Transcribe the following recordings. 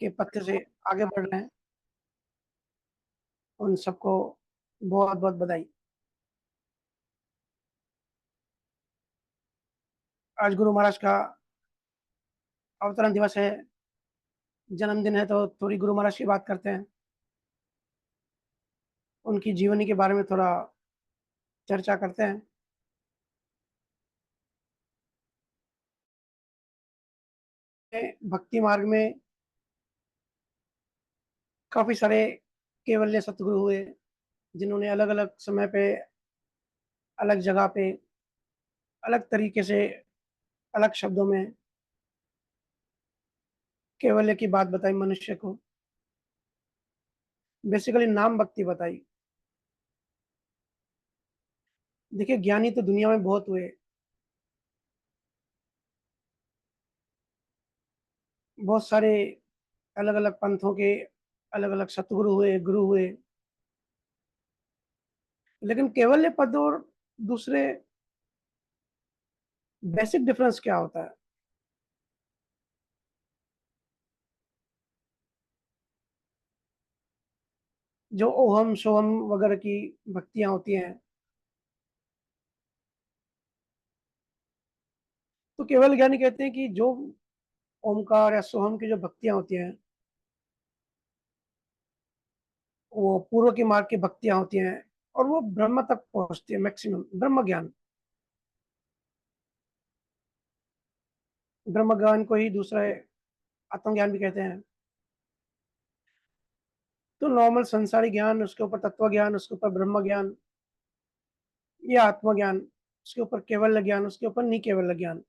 के पत्ते से आगे बढ़ रहे हैं, उन सबको बहुत-बहुत बधाई। आज गुरु महाराज का अवतरण दिवस है, जन्मदिन है, तो थोड़ी गुरु महाराज की बात करते हैं। उनकी जीवनी के बारे में थोड़ा चर्चा करते हैं। भक्ति मार्ग में काफ़ी सारे केवल्य सतगुरु हुए, जिन्होंने अलग-अलग समय पे, अलग जगह पे, अलग तरीके से, अलग शब्दों में कैवल्य की बात बताई मनुष्य को। बेसिकली नाम भक्ति बताई। देखिए, ज्ञानी तो दुनिया में बहुत हुए, बहुत सारे अलग-अलग पंथों के अलग-अलग सतगुरु हुए, गुरु हुए। लेकिन कैवल्य पद और दूसरे बेसिक डिफरेंस क्या होता है? जो ओहम, सोहम वगैरह की भक्तियाँ होती हैं, तो केवल ज्ञानी कहते हैं कि जो ओमकार या सोहम की जो भक्तियाँ होती हैं, वो पूर्व के मार्ग की भक्तियाँ होती हैं और वो ब्रह्म तक पहुँचती है, मैक्सिमम ब्रह्म ज्ञान। ब्रह्म ज्ञान को ही दूसरा आत्मज्ञान भी कहते हैं। तो नॉर्मल संसारी ज्ञान, उसके ऊपर तत्व ज्ञान, उसके ऊपर ब्रह्म ज्ञान, ये आत्मज्ञान, उसके ऊपर केवल ज्ञान, उसके ऊपर नहीं केवल ज्ञान।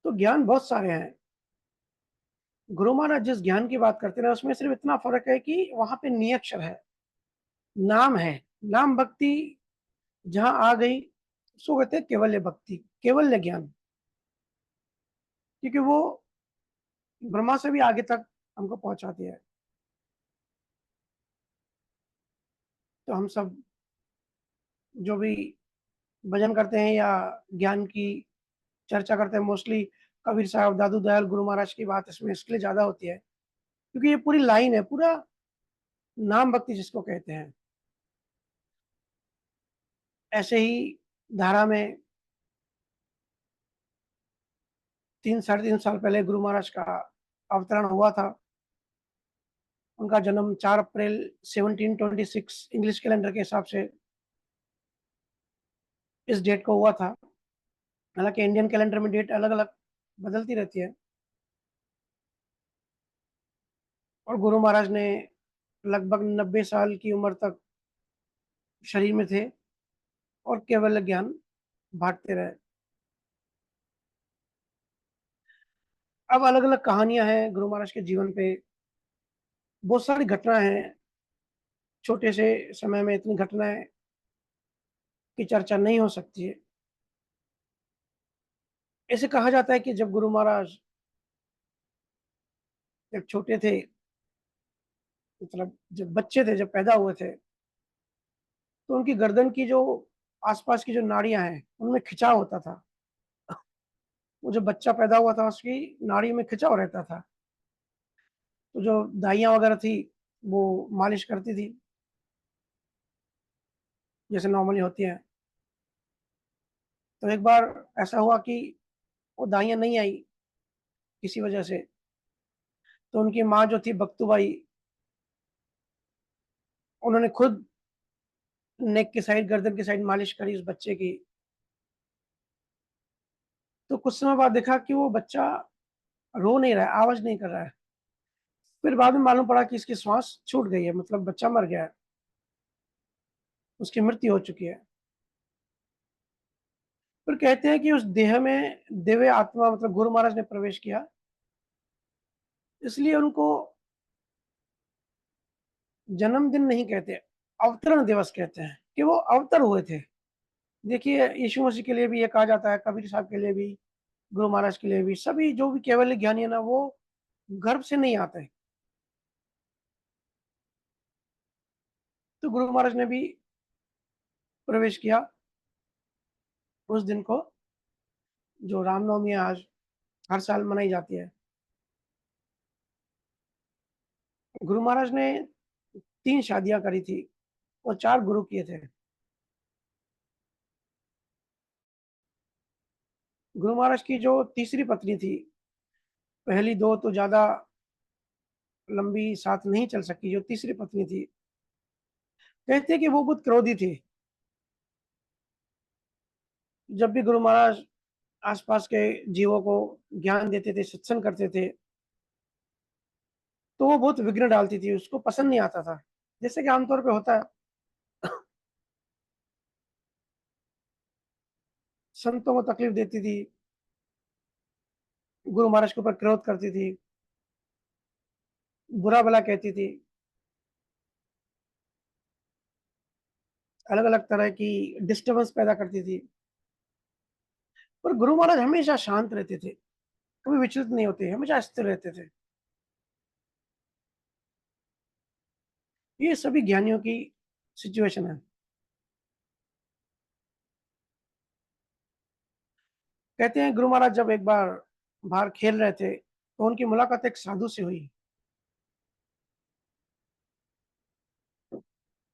तो ज्ञान बहुत सारे हैं। गुरु महाराज जिस ज्ञान की बात करते हैं उसमें सिर्फ इतना फर्क है कि वहां पे नियक्षर है, नाम है। नाम भक्ति जहां आ गई उसको कहते हैं केवल्य भक्ति, केवल्य ज्ञान, क्योंकि वो ब्रह्मा से भी आगे तक हमको पहुंचाती है। तो हम सब जो भी भजन करते हैं या ज्ञान की चर्चा करते हैं, मोस्टली कबीर साहब, दादू दयाल, गुरु महाराज की बात इसमें इसलिए ज्यादा होती है क्योंकि ये पूरी लाइन है, पूरा नाम भक्ति जिसको कहते हैं। ऐसे ही धारा में 3 साढ़े 3 साल पहले गुरु महाराज का अवतरण हुआ था। उनका जन्म 4 अप्रैल 1726 इंग्लिश कैलेंडर के हिसाब से इस डेट को हुआ था। हालांकि इंडियन कैलेंडर में डेट अलग अलग बदलती रहती है। और गुरु महाराज ने लगभग 90 साल की उम्र तक शरीर में थे और केवल ज्ञान बांटते रहे। अब अलग अलग कहानियां हैं गुरु महाराज के जीवन पे, बहुत सारी घटना है। छोटे से समय में इतनी घटनाएं की चर्चा नहीं हो सकती है। ऐसे कहा जाता है कि जब गुरु महाराज जब छोटे थे, मतलब जब बच्चे थे, जब पैदा हुए थे, तो उनकी गर्दन की जो आसपास की जो नाड़ियां हैं उनमें खिंचाव होता था। वो जो बच्चा पैदा हुआ था उसकी नाड़ी में खिंचाव रहता था। तो जो दाइयां वगैरह थी वो मालिश करती थी जैसे नॉर्मली होती है। तो एक बार ऐसा हुआ कि वो दाइयां नहीं आई किसी वजह से। तो उनकी माँ जो थी बख्तूबाई, उन्होंने खुद नेक की साइड, गर्दन की साइड मालिश करी उस बच्चे की। तो कुछ समय बाद देखा कि वो बच्चा रो नहीं रहा है, आवाज नहीं कर रहा है। फिर बाद में मालूम पड़ा कि इसकी श्वास छूट गई है, मतलब बच्चा मर गया है, उसकी मृत्यु हो चुकी है। फिर कहते हैं कि उस देह में दिव्य आत्मा, मतलब गुरु महाराज ने प्रवेश किया, इसलिए उनको जन्मदिन नहीं कहते, अवतरण दिवस कहते हैं, कि वो अवतर हुए थे। देखिए, यीशु मसीह के लिए भी ये कहा जाता है, कबीर साहब के लिए भी, गुरु महाराज के लिए भी, सभी जो भी केवल ज्ञानी है ना, वो गर्भ से नहीं आते। तो गुरु महाराज ने भी प्रवेश किया उस दिन को, जो रामनवमी है आज, हर साल मनाई जाती है। गुरु महाराज ने 3 शादियाँ करी थी और 4 गुरु किए थे। गुरु महाराज की जो तीसरी पत्नी थी, पहली 2 तो ज़्यादा लंबी साथ नहीं चल सकी, जो तीसरी पत्नी थी, कहते हैं कि वो बहुत क्रोधी थी। जब भी गुरु महाराज आस-पास के जीवों को ज्ञान देते थे, सत्संग करते थे, तो वो बहुत विघ्न डालती थी, उसको पसंद नहीं आता था। जैसे कि आमतौर पे होता है, संतों को तकलीफ देती थी, गुरु महाराज के ऊपर क्रोध करती थी, बुरा-भला कहती थी, अलग-अलग तरह की डिस्टर्बेंस पैदा करती थी। पर गुरु महाराज हमेशा शांत रहते थे, कभी विचलित नहीं होते, हमेशा स्थिर रहते थे। ये सभी ज्ञानियों की सिचुएशन है। कहते हैं गुरु महाराज जब एक बार बाहर खेल रहे थे, तो उनकी मुलाकात एक साधु से हुई।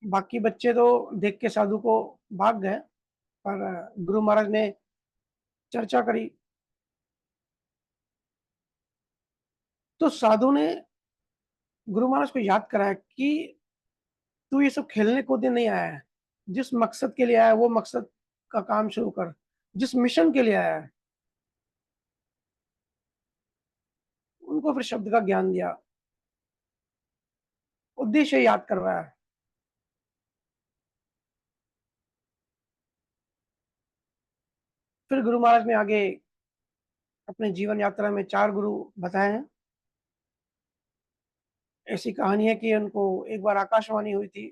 बाकी बच्चे तो देख के साधु को भाग गए, पर गुरु महाराज ने चर्चा करी, तो साधु ने गुरु महाराज को याद कराया कि तू ये सब खेलने कूदने नहीं आया है। जिस मकसद के लिए आया है, वो मकसद का काम शुरू कर। जिस मिशन के लिए आया है, उनको फिर शब्द का ज्ञान दिया, उद्देश्य याद करवाया। फिर गुरु महाराज ने आगे अपने जीवन यात्रा में 4 गुरु बताए हैं। ऐसी कहानी है कि उनको एक बार आकाशवाणी हुई थी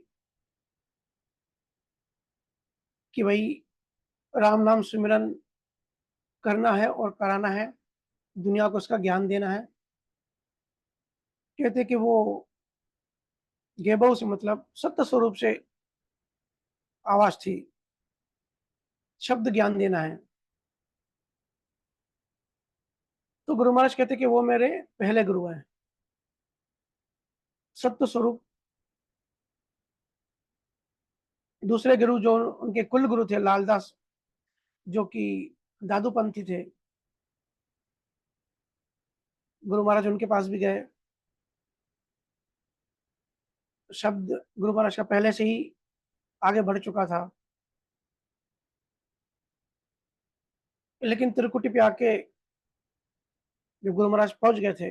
कि भई राम नाम सिमरन करना है और कराना है, दुनिया को उसका ज्ञान देना है। कहते कि वो गेबो से मतलब सत्य स्वरूप से आवाज़ थी, शब्द ज्ञान देना है। तो गुरु महाराज कहते कि वो मेरे पहले गुरु हैं, सत्य स्वरूप। दूसरे गुरु जो उनके कुल गुरु थे लालदास, जो कि दादूपंथी थे, गुरु महाराज उनके पास भी गए। शब्द गुरु महाराज का पहले से ही आगे बढ़ चुका था, लेकिन त्रिकुटी पे आके जब गुरु महाराज पहुँच गए थे,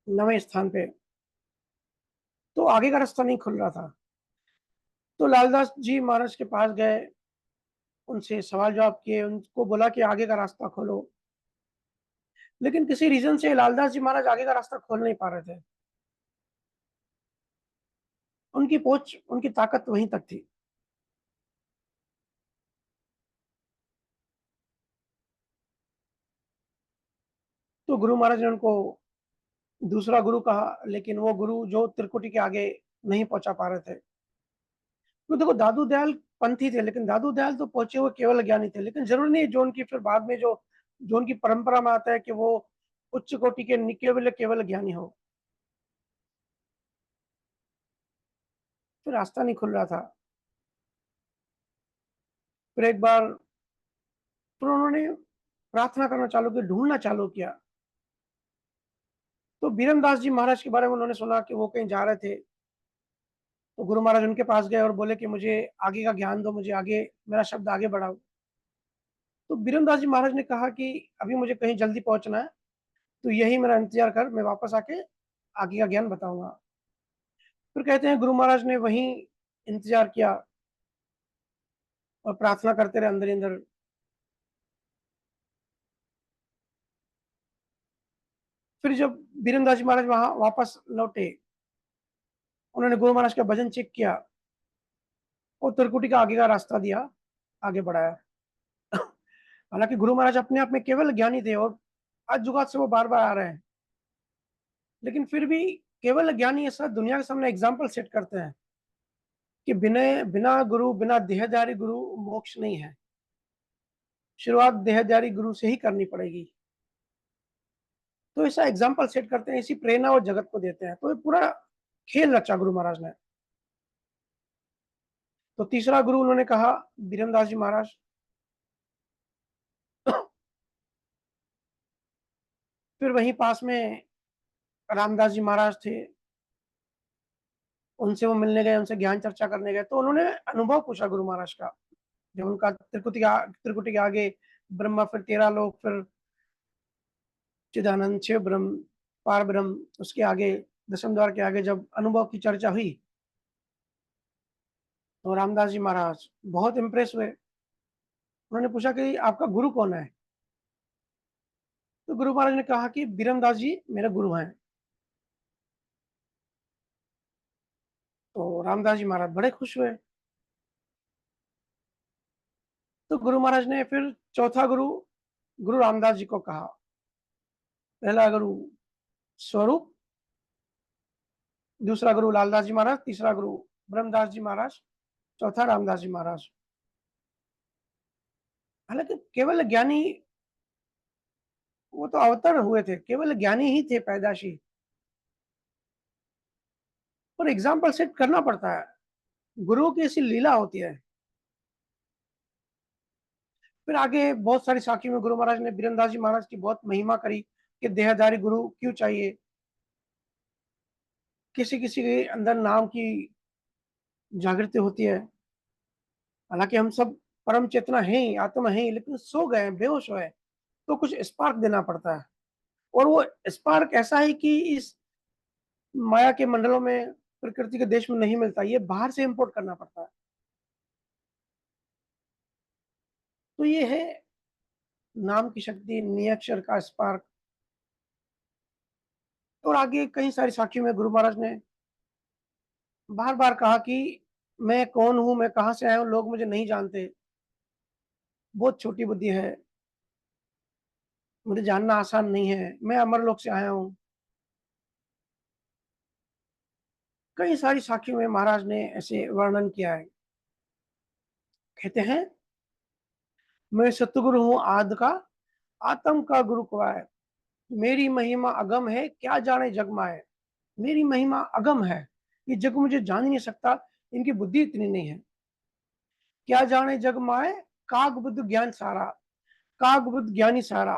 9वें स्थान पे, तो आगे का रास्ता नहीं खुल रहा था। तो लालदास जी महाराज के पास गए, उनसे सवाल-जवाब किए, उनको बोला कि आगे का रास्ता खोलो। लेकिन किसी रीज़न से लालदास जी महाराज आगे का रास्ता खोल नहीं पा रहे थे। उनकी पहुँच, उनकी ताकत वहीं तक थी। तो गुरु महाराज ने उनको दूसरा गुरु कहा, लेकिन वो गुरु जो त्रिकुटी के आगे नहीं पहुँचा पा रहे थे। तो देखो दादू दयाल पंथी थे, लेकिन दादू दयाल तो पहुँचे हुए केवल ज्ञानी थे, लेकिन ज़रूरी नहीं जो उनकी फिर बाद में जो जो उनकी परंपरा में आता है कि वो उच्च कोटि के केवल केवल ज्ञानी हो। फिर रास्ता नहीं खुल रहा था। फिर एक बार फिर उन्होंने प्रार्थना करना चालू की, ढूँढना चालू किया। तो बीरम दास जी महाराज के बारे में उन्होंने सुना कि वो कहीं जा रहे थे, तो गुरु महाराज उनके पास गए और बोले कि मुझे आगे का ज्ञान दो, मुझे आगे मेरा शब्द आगे बढ़ाओ। तो बीरम दास जी महाराज ने कहा कि अभी मुझे कहीं जल्दी पहुँचना है, तो यही मेरा इंतज़ार कर, मैं वापस आके आगे का ज्ञान बताऊँगा। फिर कहते हैं गुरु महाराज ने वहीं इंतज़ार किया और प्रार्थना करते रहे अंदर ही अंदर। फिर जब बीरम दास जी महाराज वहाँ वापस लौटे, उन्होंने गुरु महाराज का भजन चेक किया और त्रिकुटी का आगे का रास्ता दिया, आगे बढ़ाया। हालाँकि गुरु महाराज अपने आप में केवल ज्ञानी थे और आज-जुगाद से वो बार-बार आ रहे हैं। लेकिन फिर भी केवल ज्ञानी ऐसा दुनिया के सामने एग्ज़ाम्पल सेट करते हैं कि बिना गुरु, बिना देहधारी गुरु मोक्ष नहीं है। शुरुआत देहधारी गुरु से ही करनी पड़ेगी। तो ऐसा एग्जाम्पल सेट करते हैं, इसी प्रेरणा और जगत को देते हैं। तो ये पूरा खेल रचा गुरु महाराज ने। तो तीसरा गुरु उन्होंने कहा बीरमदास जी महाराज। फिर वहीं पास में रामदास जी महाराज थे, उनसे वो मिलने गए, उनसे ज्ञान चर्चा करने गए। तो उन्होंने अनुभव पूछा गुरु महाराज का, जब उनका त्रिकुटी के आगे ब्रह्मा, फिर 13 लोग, फिर चिदानंद, शिव ब्रह्म, पार ब्रह्म, उसके आगे दशम द्वार के आगे जब अनुभव की चर्चा हुई, तो रामदास जी महाराज बहुत इंप्रेस हुए। उन्होंने पूछा कि आपका गुरु कौन है? तो गुरु महाराज ने कहा कि बीरमदास जी मेरे गुरु हैं। तो रामदास जी महाराज बड़े खुश हुए। तो गुरु महाराज ने फिर चौथा गुरु गुरु रामदास जी को कहा। पहला गुरु स्वरूप, दूसरा गुरु लालदास जी महाराज, तीसरा गुरु ब्रह्मदास जी महाराज, चौथा रामदास जी महाराज। हालांकि केवल ज्ञानी, वो तो अवतर हुए थे, केवल ज्ञानी ही थे पैदाशी, पर एग्जाम्पल सेट करना पड़ता है। गुरुओं की ऐसी लीला होती है। फिर आगे बहुत सारी साखी में गुरु महाराज ने बीरमदास जी महाराज की बहुत महिमा करी कि देहधारी गुरु क्यों चाहिए। किसी किसी के अंदर नाम की जागृति होती है। हालांकि हम सब परम चेतना है ही, आत्मा है ही, लेकिन सो गए, बेहोश हुए, तो कुछ स्पार्क देना पड़ता है। और वो स्पार्क ऐसा है कि इस माया के मंडलों में, प्रकृति के देश में नहीं मिलता, ये बाहर से इंपोर्ट करना पड़ता है। तो ये है नाम की शक्ति, नियक्षर का स्पार्क। और आगे कई सारी साखियों में गुरु महाराज ने बार बार कहा कि मैं कौन हूं, मैं कहां से आया हूं, लोग मुझे नहीं जानते, बहुत छोटी बुद्धि है, मुझे जानना आसान नहीं है, मैं अमरलोक से आया हूं। कई सारी साखियों में महाराज ने ऐसे वर्णन किया है। कहते हैं, मैं सतगुरु हूं आदि का, आत्म का गुरु को है, मेरी महिमा अगम है, क्या जाने जग माए। मेरी महिमा अगम है, ये जग मुझे जान ही नहीं सकता, इनकी बुद्धि इतनी नहीं है। क्या जाने जग माए, काग बुद्ध ज्ञान सारा, काग बुद्ध ज्ञानी सारा,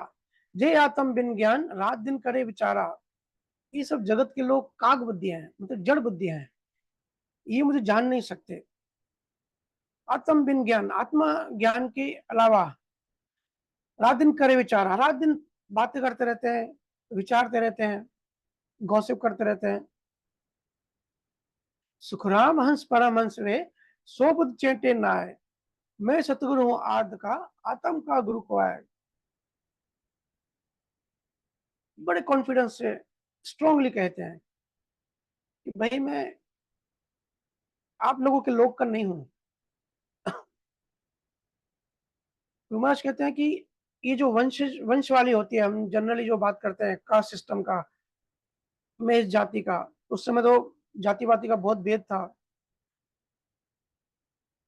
जय आत्म बिन ज्ञान रात दिन करे विचारा। ये सब जगत के लोग काग बुद्धि हैं, मतलब जड़ बुद्धि हैं, ये मुझे जान नहीं सकते। आत्म बिन ज्ञान, आत्मा ज्ञान के अलावा रात दिन करे विचारा, रात दिन बातें करते रहते हैं, विचारते रहते हैं, गॉसिप करते रहते हैं। सुखराम हंस परमहंस वे, सो बुद्ध चेटे नाय, मैं सतगुरु हूं आदि का, आत्म का गुरु को है। बड़े कॉन्फिडेंस से स्ट्रांगली कहते हैं कि भाई मैं आप लोगों के लोग का नहीं हूं। महाराज कहते हैं कि ये जो वंश वाली होती है, हम जनरली जो बात करते हैं कास्ट सिस्टम का, मैं इस जाति का, उस समय तो जाति वाति का बहुत भेद था।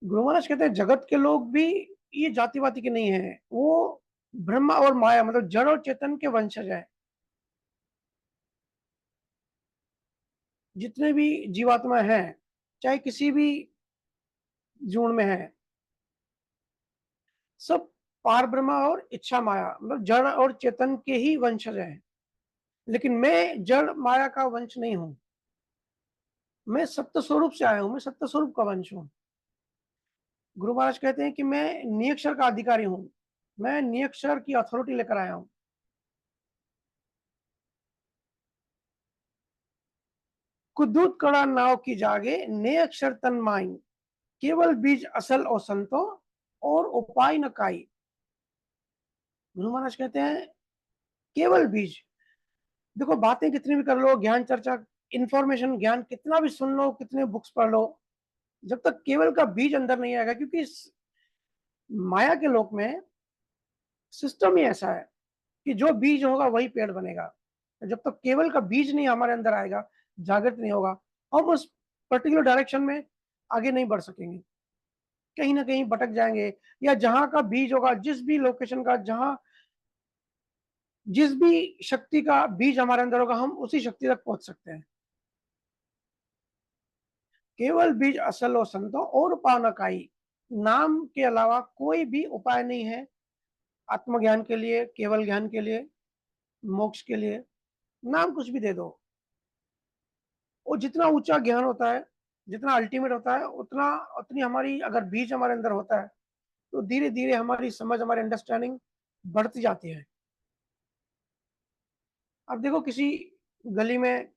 गुरु महाराज कहते हैं जगत के लोग भी ये जाति वाति के नहीं है, वो ब्रह्मा और माया, मतलब जड़ और चेतन के वंशज है। जितने भी जीवात्मा हैं, चाहे किसी भी जून में है, सब पार ब्रह्मा और इच्छा माया, मतलब जड़ और चेतन के ही वंशज हैं। लेकिन मैं जड़ माया का वंश नहीं हूं, मैं सत्य स्वरूप से आया हूं, मैं सत्य स्वरूप का वंश हूं। गुरु महाराज कहते हैं कि मैं नियक्षर का अधिकारी हूं, मैं नियक्षर की अथॉरिटी लेकर आया हूं। कुदूत कड़ा नाव की जागे, नियक्षर तन माई, केवल बीज असल और संतो, और उपाय न काई। गुरु महाराज कहते हैं केवल बीज। देखो बातें कितनी भी कर लो, ज्ञान चर्चा, इंफॉर्मेशन, ज्ञान कितना भी सुन लो, कितने बुक्स पढ़ लो, जब तक केवल का बीज अंदर नहीं आएगा, क्योंकि इस माया के लोक में सिस्टम ही ऐसा है कि जो बीज होगा वही पेड़ बनेगा। जब तक केवल का बीज नहीं हमारे अंदर आएगा, जागृत नहीं होगा, हम उस पर्टिकुलर डायरेक्शन में आगे नहीं बढ़ सकेंगे, कहीं ना कहीं भटक जाएंगे। या जहां का बीज होगा, जिस भी लोकेशन का, जहां जिस भी शक्ति का बीज हमारे अंदर होगा, हम उसी शक्ति तक पहुंच सकते हैं। केवल बीज असल और संतो और उपाय न काई। नाम के अलावा कोई भी उपाय नहीं है आत्मज्ञान के लिए, केवल ज्ञान के लिए, मोक्ष के लिए। नाम कुछ भी दे दो, वो जितना ऊंचा ज्ञान होता है, जितना अल्टीमेट होता है, उतना उतनी हमारी अगर बीज हमारे अंदर होता है, तो धीरे धीरे हमारी समझ, हमारी अंडरस्टैंडिंग बढ़ती जाती है। अब देखो, किसी गली में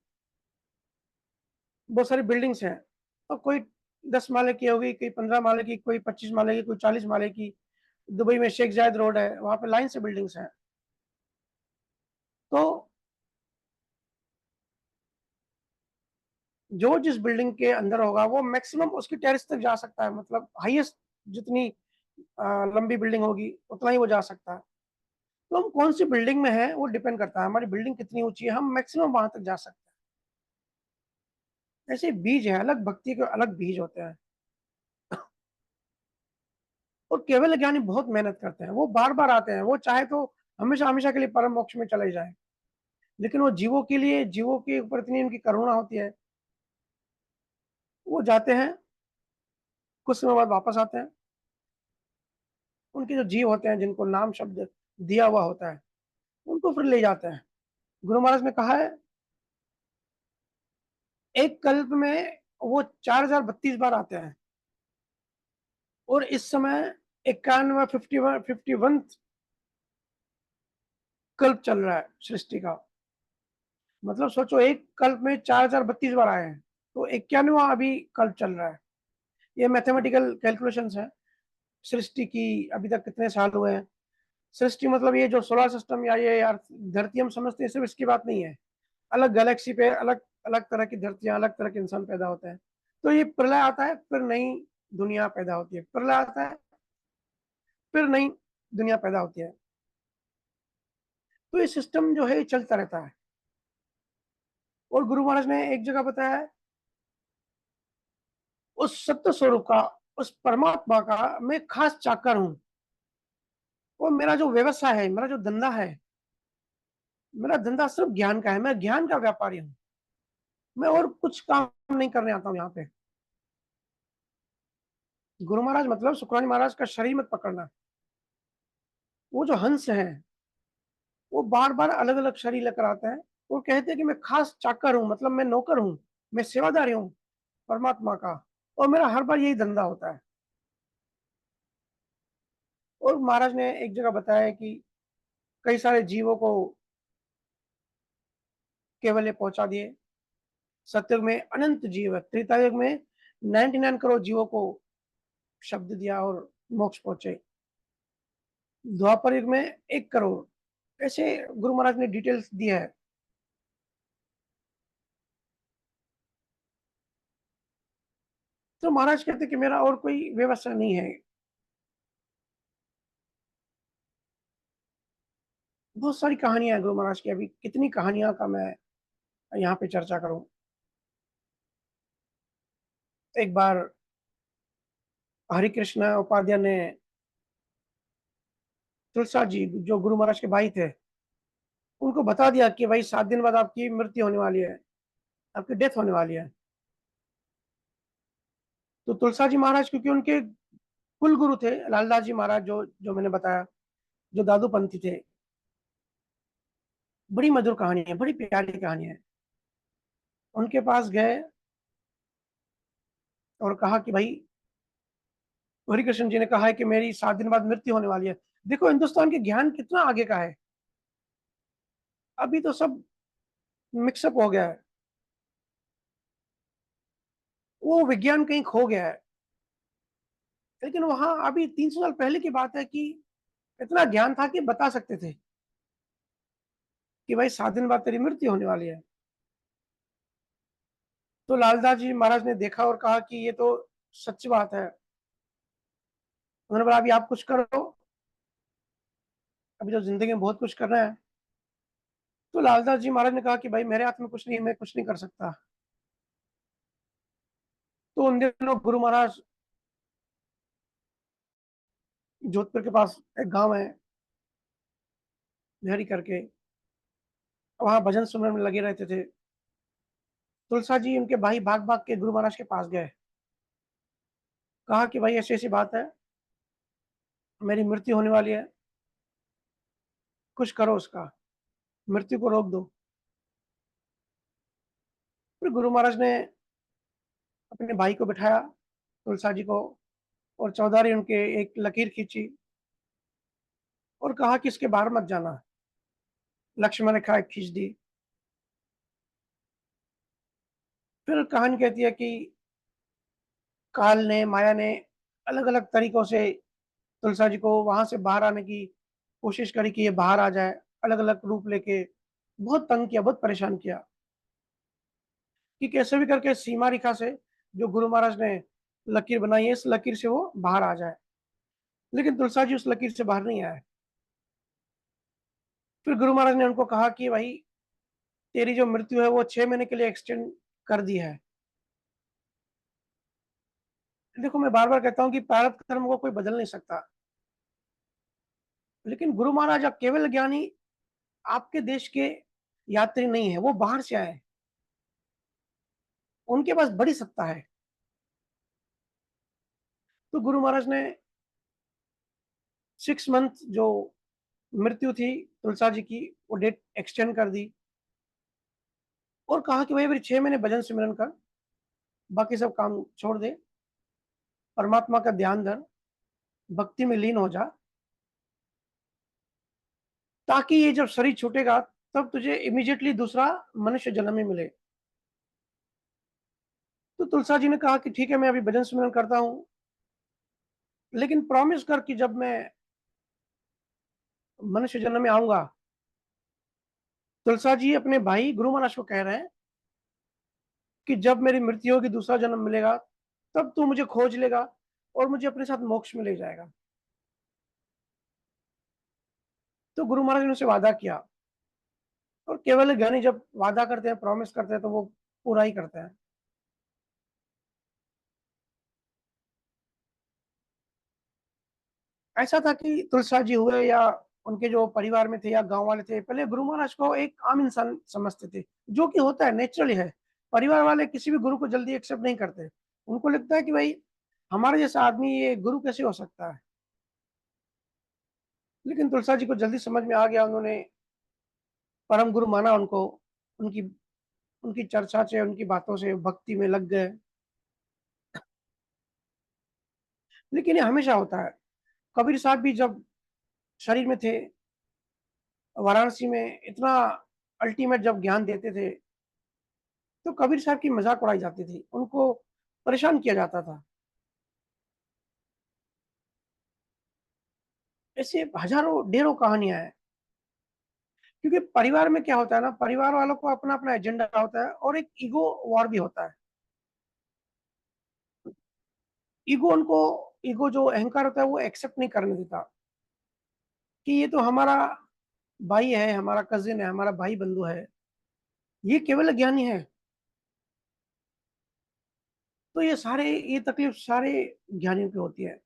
बहुत सारी बिल्डिंग्स हैं, तो कोई 10 माले की होगी, कोई 15 माले की, कोई 25 माले की, कोई 40 माले की। दुबई में शेख जायद रोड है, वहां पे लाइन से बिल्डिंग्स हैं। तो जो जिस बिल्डिंग के अंदर होगा, वो मैक्सिमम उसकी टेरेस तक जा सकता है, मतलब हाईएस्ट जितनी लंबी बिल्डिंग होगी उतना ही वो जा सकता है। तो हम कौन सी बिल्डिंग में है वो डिपेंड करता है, हमारी बिल्डिंग कितनी ऊंची है, हम मैक्सिमम वहां तक जा सकते हैं। ऐसे बीज है, अलग भक्ति के अलग बीज होते हैं। और केवल ज्ञानी बहुत मेहनत करते हैं, वो बार बार आते हैं, वो चाहे तो हमेशा हमेशा के लिए परम मोक्ष में चले जाए, लेकिन वो जीवों के लिए, जीवों के ऊपर इतनी उनकी करुणा होती है, वो जाते हैं, कुछ समय बाद वापस आते हैं। उनके जो जीव होते हैं, जिनको नाम शब्द दिया हुआ होता है, उनको फिर ले जाते हैं। गुरु महाराज ने कहा है, एक कल्प में वो 4032 बार आते हैं, और इस समय 51 कल्प चल रहा है सृष्टि का। मतलब सोचो, एक कल्प में 4032 बार आए हैं, तो 91वां अभी कल्प चल रहा है। ये मैथमेटिकल कैलकुलेशंस है सृष्टि की, अभी तक कितने साल हुए हैं। सृष्टि मतलब ये जो सोलर सिस्टम या ये यार धरती हम समझते हैं, सिर्फ इसकी बात नहीं है। अलग गैलेक्सी पे अलग अलग तरह की धरतियां, अलग तरह के इंसान पैदा होते हैं। तो ये प्रलय आता है, फिर नई दुनिया पैदा होती है, प्रलय आता है, फिर नई दुनिया पैदा होती है। तो ये सिस्टम जो है ये चलता रहता है। और गुरु महाराज ने एक जगह बताया है, उस सत्य स्वरूप का, उस परमात्मा का मैं खास चाकर हूं। वो मेरा जो व्यवसाय है, मेरा जो धंधा है, मेरा धंधा सिर्फ ज्ञान का है, मैं ज्ञान का व्यापारी हूँ। मैं और कुछ काम नहीं करने आता हूँ यहाँ पे। गुरु महाराज मतलब शुक्रानी महाराज का शरीर मत पकड़ना। वो जो हंस है, वो बार बार अलग अलग शरीर लेकर आते हैं। वो कहते हैं कि मैं खास चाकर हूँ, मतलब मैं नौकर हूँ, मैं सेवादारी हूँ परमात्मा का, और मेरा हर बार यही धंधा होता है। और महाराज ने एक जगह बताया है कि कई सारे जीवों को केवल पहुंचा दिए। सतयुग में अनंत जीव है, त्रेता युग में 99 करोड़ जीवों को शब्द दिया और मोक्ष पहुंचे। द्वापर युग में 1 करोड़। ऐसे गुरु महाराज ने डिटेल्स दिया है। तो महाराज कहते कि मेरा और कोई व्यवसाय नहीं है। बहुत सारी कहानियां हैं गुरु महाराज की, अभी कितनी कहानियां का मैं यहाँ पे चर्चा करूं। एक बार हरिकृष्ण उपाध्याय ने तुलसा जी, जो गुरु महाराज के भाई थे, उनको बता दिया कि भाई 7 दिन बाद आपकी मृत्यु होने वाली है, आपकी डेथ होने वाली है। तो तुलसा जी महाराज, क्योंकि उनके कुल गुरु थे लालदास जी महाराज, जो जो मैंने बताया, जो दादू पंथी थे। बड़ी मधुर कहानी है, बड़ी प्यारी कहानी है। उनके पास गए और कहा कि भाई, हरिकृष्ण जी ने कहा है कि मेरी 7 दिन बाद मृत्यु होने वाली है। देखो हिंदुस्तान के ज्ञान कितना आगे का है, अभी तो सब मिक्सअप हो गया है, वो विज्ञान कहीं खो गया है। लेकिन वहां अभी 300 साल पहले की बात है कि इतना ज्ञान था कि बता सकते थे कि भाई 7 दिन बाद तेरी मृत्यु होने वाली है। तो लालदास जी महाराज ने देखा और कहा कि ये तो सच बात है। उन्होंने बोला, अभी आप कुछ करो, अभी तो जिंदगी में बहुत कुछ करना है। तो लालदास जी महाराज ने कहा कि भाई मेरे हाथ में कुछ नहीं, मैं कुछ नहीं कर सकता। तो उन दिनों गुरु महाराज जोधपुर के पास एक गांव है, बिहारी करके, वहाँ भजन सुनने में लगे रहते थे। तुलसा जी उनके भाई भाग-भाग के गुरु महाराज के पास गए। कहा कि भाई ऐसी-ऐसी बात है, मेरी मृत्यु होने वाली है, कुछ करो उसका, मृत्यु को रोक दो। फिर गुरु महाराज ने अपने भाई को बिठाया, तुलसा जी को, और चौधारी उनके एक लकीर खींची और कहा कि इसके बाहर मत जाना। लक्ष्मण रेखा एक खींच दी। फिर कहानी कहती है कि काल ने, माया ने अलग-अलग तरीकों से तुलसा जी को वहाँ से बाहर आने की कोशिश करी कि ये बाहर आ जाए, अलग-अलग रूप लेके। बहुत तंग किया, बहुत परेशान किया कि कैसे भी करके सीमा रेखा से जो गुरु महाराज ने लकीर बनाई है, इस लकीर से वो बाहर आ जाए। लेकिन तुलसा जी उस लकीर से बाहर नहीं आए। फिर गुरु महाराज ने उनको कहा कि भाई तेरी जो मृत्यु है वो 6 महीने के लिए एक्सटेंड कर दी है। देखो मैं बार-बार कहता हूँ कि प्रारब्ध कर्म को कोई बदल नहीं सकता। लेकिन गुरु महाराज अब केवल ज्ञानी आपके देश के यात्री नहीं है, वो बाहर से आए। उनके पास बड़ी सत्ता है। तो गुरु महाराज ने 6 मंथ जो मृत्यु थी तुलसा जी की, वो डेट एक्सटेंड कर दी और कहा कि भाई अभी 6 महीने भजन सिमरन कर, बाकी सब काम छोड़ दे, परमात्मा का ध्यान धर, भक्ति में लीन हो जा, ताकि ये जब शरीर छूटेगा तब तुझे इमीडिएटली दूसरा मनुष्य जन्म ही मिले। तो तुलसा जी ने कहा कि ठीक है, मैं अभी भजन सिमरन करता हूँ, लेकिन प्रॉमिस कर कि जब मैं मनुष्य जन्म में आऊँगा। तुलसा जी अपने भाई गुरु महाराज को कह रहे हैं कि जब मेरी मृत्यु होगी, दूसरा जन्म मिलेगा, तब तू मुझे खोज लेगा और मुझे अपने साथ मोक्ष में ले जाएगा। तो गुरु महाराज ने उनसे वादा किया और केवल ज्ञानी जब वादा करते हैं, प्रॉमिस करते हैं, तो वो पूरा ही करते हैं। ऐसा था कि तुलसा जी हुए या उनके जो परिवार में थे या गाँव वाले थे, पहले गुरु महाराज को एक आम इंसान समझते थे, जो कि होता है, नेचुरली है। परिवार वाले किसी भी गुरु को जल्दी एक्सेप्ट नहीं करते। उनको लगता है कि भाई हमारे जैसा आदमी ये गुरु कैसे हो सकता है? लेकिन तुलसा जी को जल्दी समझ में आ गया, उन्होंने परम गुरु माना उनको, उनकी उनकी चर्चा से, उनकी बातों से भक्ति में लग गए। लेकिन ये हमेशा होता है। कबीर साहब भी जब शरीर में थे, वाराणसी में इतना अल्टीमेट जब ज्ञान देते थे, तो कबीर साहब की मज़ाक उड़ाई जाती थी, उनको परेशान किया जाता था। ऐसे हज़ारों, ढेरों कहानियाँ हैं। क्योंकि परिवार में क्या होता है ना, परिवार वालों को अपना-अपना एजेंडा होता है और एक ईगो वॉर भी होता है। ईगो उनको ईगो जो अहंकार होता है वो एक्सेप्ट नहीं करने देता कि ये तो हमारा भाई है, हमारा कज़िन है, हमारा भाई-बंधु है, ये केवल ज्ञानी है। तो ये तकलीफ सारे ज्ञानियों की होती है।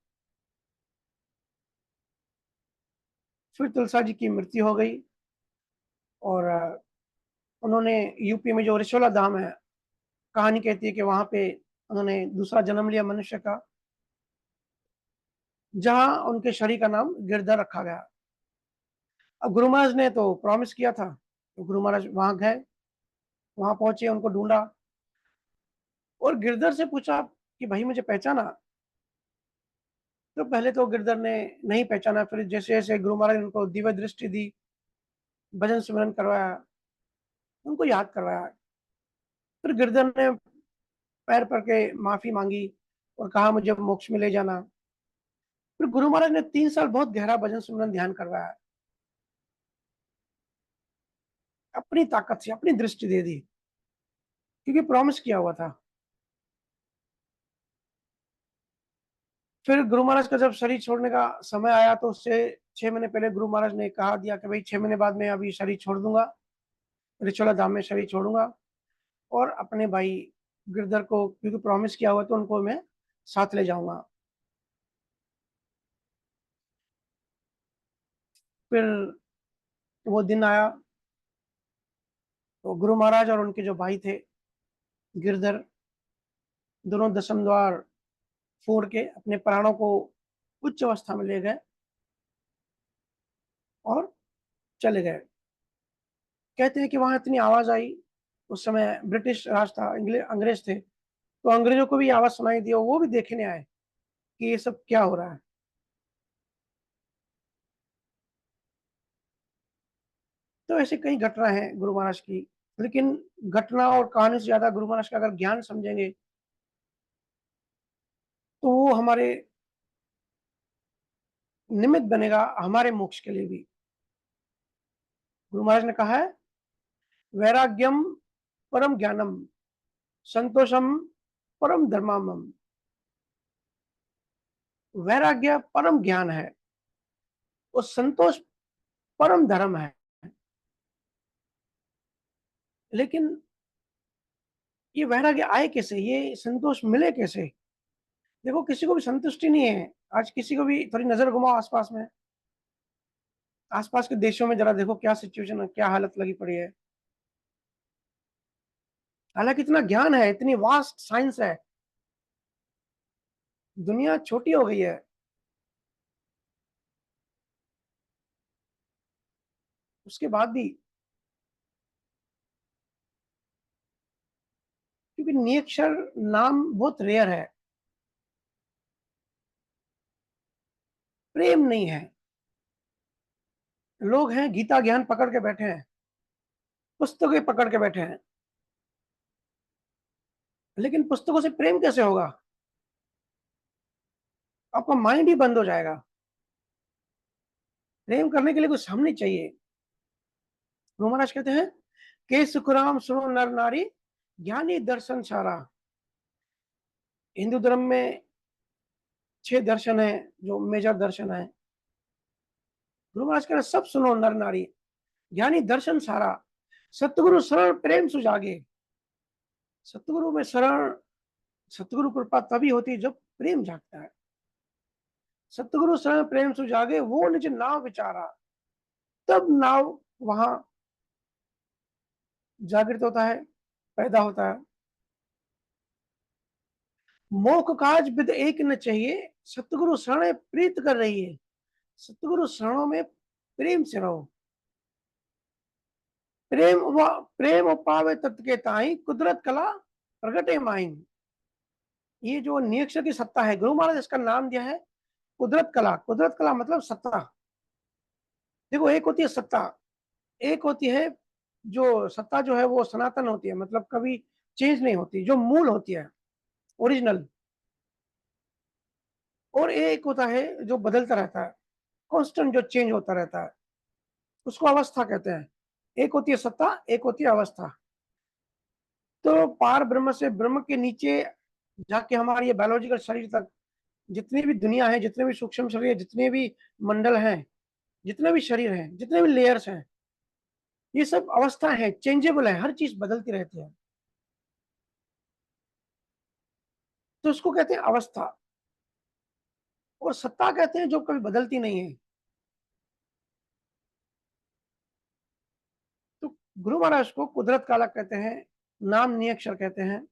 फिर तुलसा जी की मृत्यु हो गई और उन्होंने यूपी में जो रिछोला धाम है, कहानी कहती है कि वहाँ पे उन्होंने दूसरा जन्म लिया मनुष्य का, जहाँ उनके शरीर का नाम गिरधर रखा गया। अब गुरु महाराज ने तो प्रॉमिस किया था, तो गुरु महाराज वहाँ गए, वहाँ पहुँचे, उनको ढूँढा और गिरधर से पूछा कि भाई मुझे पहचाना? तो पहले तो गिरधर ने नहीं पहचाना, फिर जैसे-जैसे गुरु महाराज ने उनको दिव्य दृष्टि दी, भजन सिमरन करवाया, उनको याद करवाया। फिर गिरधर ने पैर पड़ के माफ़ी माँगी और कहा मुझे मोक्ष में ले जाना। फिर गुरु महाराज ने 3 साल बहुत गहरा भजन सिमरन ध्यान करवाया, अपनी ताकत से, अपनी दृष्टि दे दी, क्योंकि प्रॉमिस किया हुआ था। फिर गुरु महाराज का जब शरीर छोड़ने का समय आया, तो उससे 6 महीने पहले गुरु महाराज ने कहा दिया कि भई 6 महीने बाद मैं अभी शरीर छोड़ दूँगा, ऋषिवाला धाम में शरीर छोड़ूँगा और अपने भाई गिरधर को, क्योंकि प्रॉमिस किया हुआ है, तो उनको मैं साथ ले जाऊँगा। फिर वो दिन आया तो गुरु महाराज और उनके जो भाई थे गिरधर, दोनों दसम द्वार फोड़ के अपने प्राणों को उच्च अवस्था में ले गए और चले गए। कहते हैं कि वहां इतनी आवाज आई, उस समय ब्रिटिश राज था, अंग्रेज थे, तो अंग्रेजों को भी आवाज सुनाई दी और वो भी देखने आए कि ये सब क्या हो रहा है। तो ऐसे कई घटना है गुरु महाराज की, लेकिन घटना और कहानी से ज्यादा गुरु महाराज का अगर ज्ञान समझेंगे तो वो हमारे निमित्त बनेगा हमारे मोक्ष के लिए भी। गुरु महाराज ने कहा है, वैराग्यम परम ज्ञानम, संतोषम परम धर्मम। वैराग्य परम ज्ञान है और संतोष परम धर्म है। लेकिन ये वैराग्य आए कैसे, ये संतोष मिले कैसे? देखो किसी को भी संतुष्टि नहीं है। आज किसी को भी थोड़ी नजर घुमाओ आसपास में, आसपास के देशों में जरा देखो क्या सिचुएशन है, क्या हालत लगी पड़ी है। हालांकि इतना ज्ञान है, इतनी वास्ट साइंस है, दुनिया छोटी हो गई है, उसके बाद भी, क्योंकि निरक्षर नाम बहुत रेयर है, प्रेम नहीं है। लोग हैं गीता ज्ञान पकड़ के बैठे हैं, पुस्तकें पकड़ के बैठे हैं, लेकिन पुस्तकों से प्रेम कैसे होगा? आपका माइंड ही बंद हो जाएगा। प्रेम करने के लिए कुछ हम नहीं चाहिए। गुरु महाराज कहते हैं, के सुखराम सुनो नर नारी, ज्ञानी दर्शन सारा। हिंदू धर्म में 6 दर्शन है, जो मेजर दर्शन है। गुरु महाराज कह रहे सब सुनो नर नारी, ज्ञानी दर्शन सारा, सतगुरु शरण प्रेम सुजागे। सतगुरु में शरण, सतगुरु कृपा तभी होती है जब प्रेम जागता है। सतगुरु शरण प्रेम सुजागे, वो निज नाव विचारा, तब नाव वहां जागृत होता है, पैदा होता है। मोख काज विद एक न चाहिए, सतगुरु शरण प्रीत कर रही है। सतगुरु शरणों में प्रेम से रहो। प्रेम पावे तत्व के ताई, कुदरत कला प्रगटे माइन। ये जो नियक्ष की सत्ता है, गुरु महाराज इसका नाम दिया है कुदरत कला। कुदरत कला मतलब सत्ता। देखो एक होती है सत्ता, एक होती है जो सत्ता जो है वो सनातन होती है, मतलब कभी चेंज नहीं होती, जो मूल होती है, ओरिजिनल। और एक होता है जो बदलता रहता है, कांस्टेंट, जो चेंज होता रहता है, उसको अवस्था कहते हैं। एक होती है सत्ता, एक होती है अवस्था। तो पार ब्रह्म से ब्रह्म के नीचे जाके हमारे ये बायोलॉजिकल शरीर तक जितनी भी दुनिया है, जितने भी सूक्ष्म शरीर है, जितने भी मंडल हैं, जितने भी शरीर हैं, जितने भी लेयर्स हैं, ये सब अवस्था है, चेंजेबल है, हर चीज बदलती रहती है। तो उसको कहते हैं अवस्था। और सत्ता कहते हैं जो कभी बदलती नहीं है। तो गुरु महाराज को कुदरत कालक कहते हैं, नाम नियक्षर कहते हैं।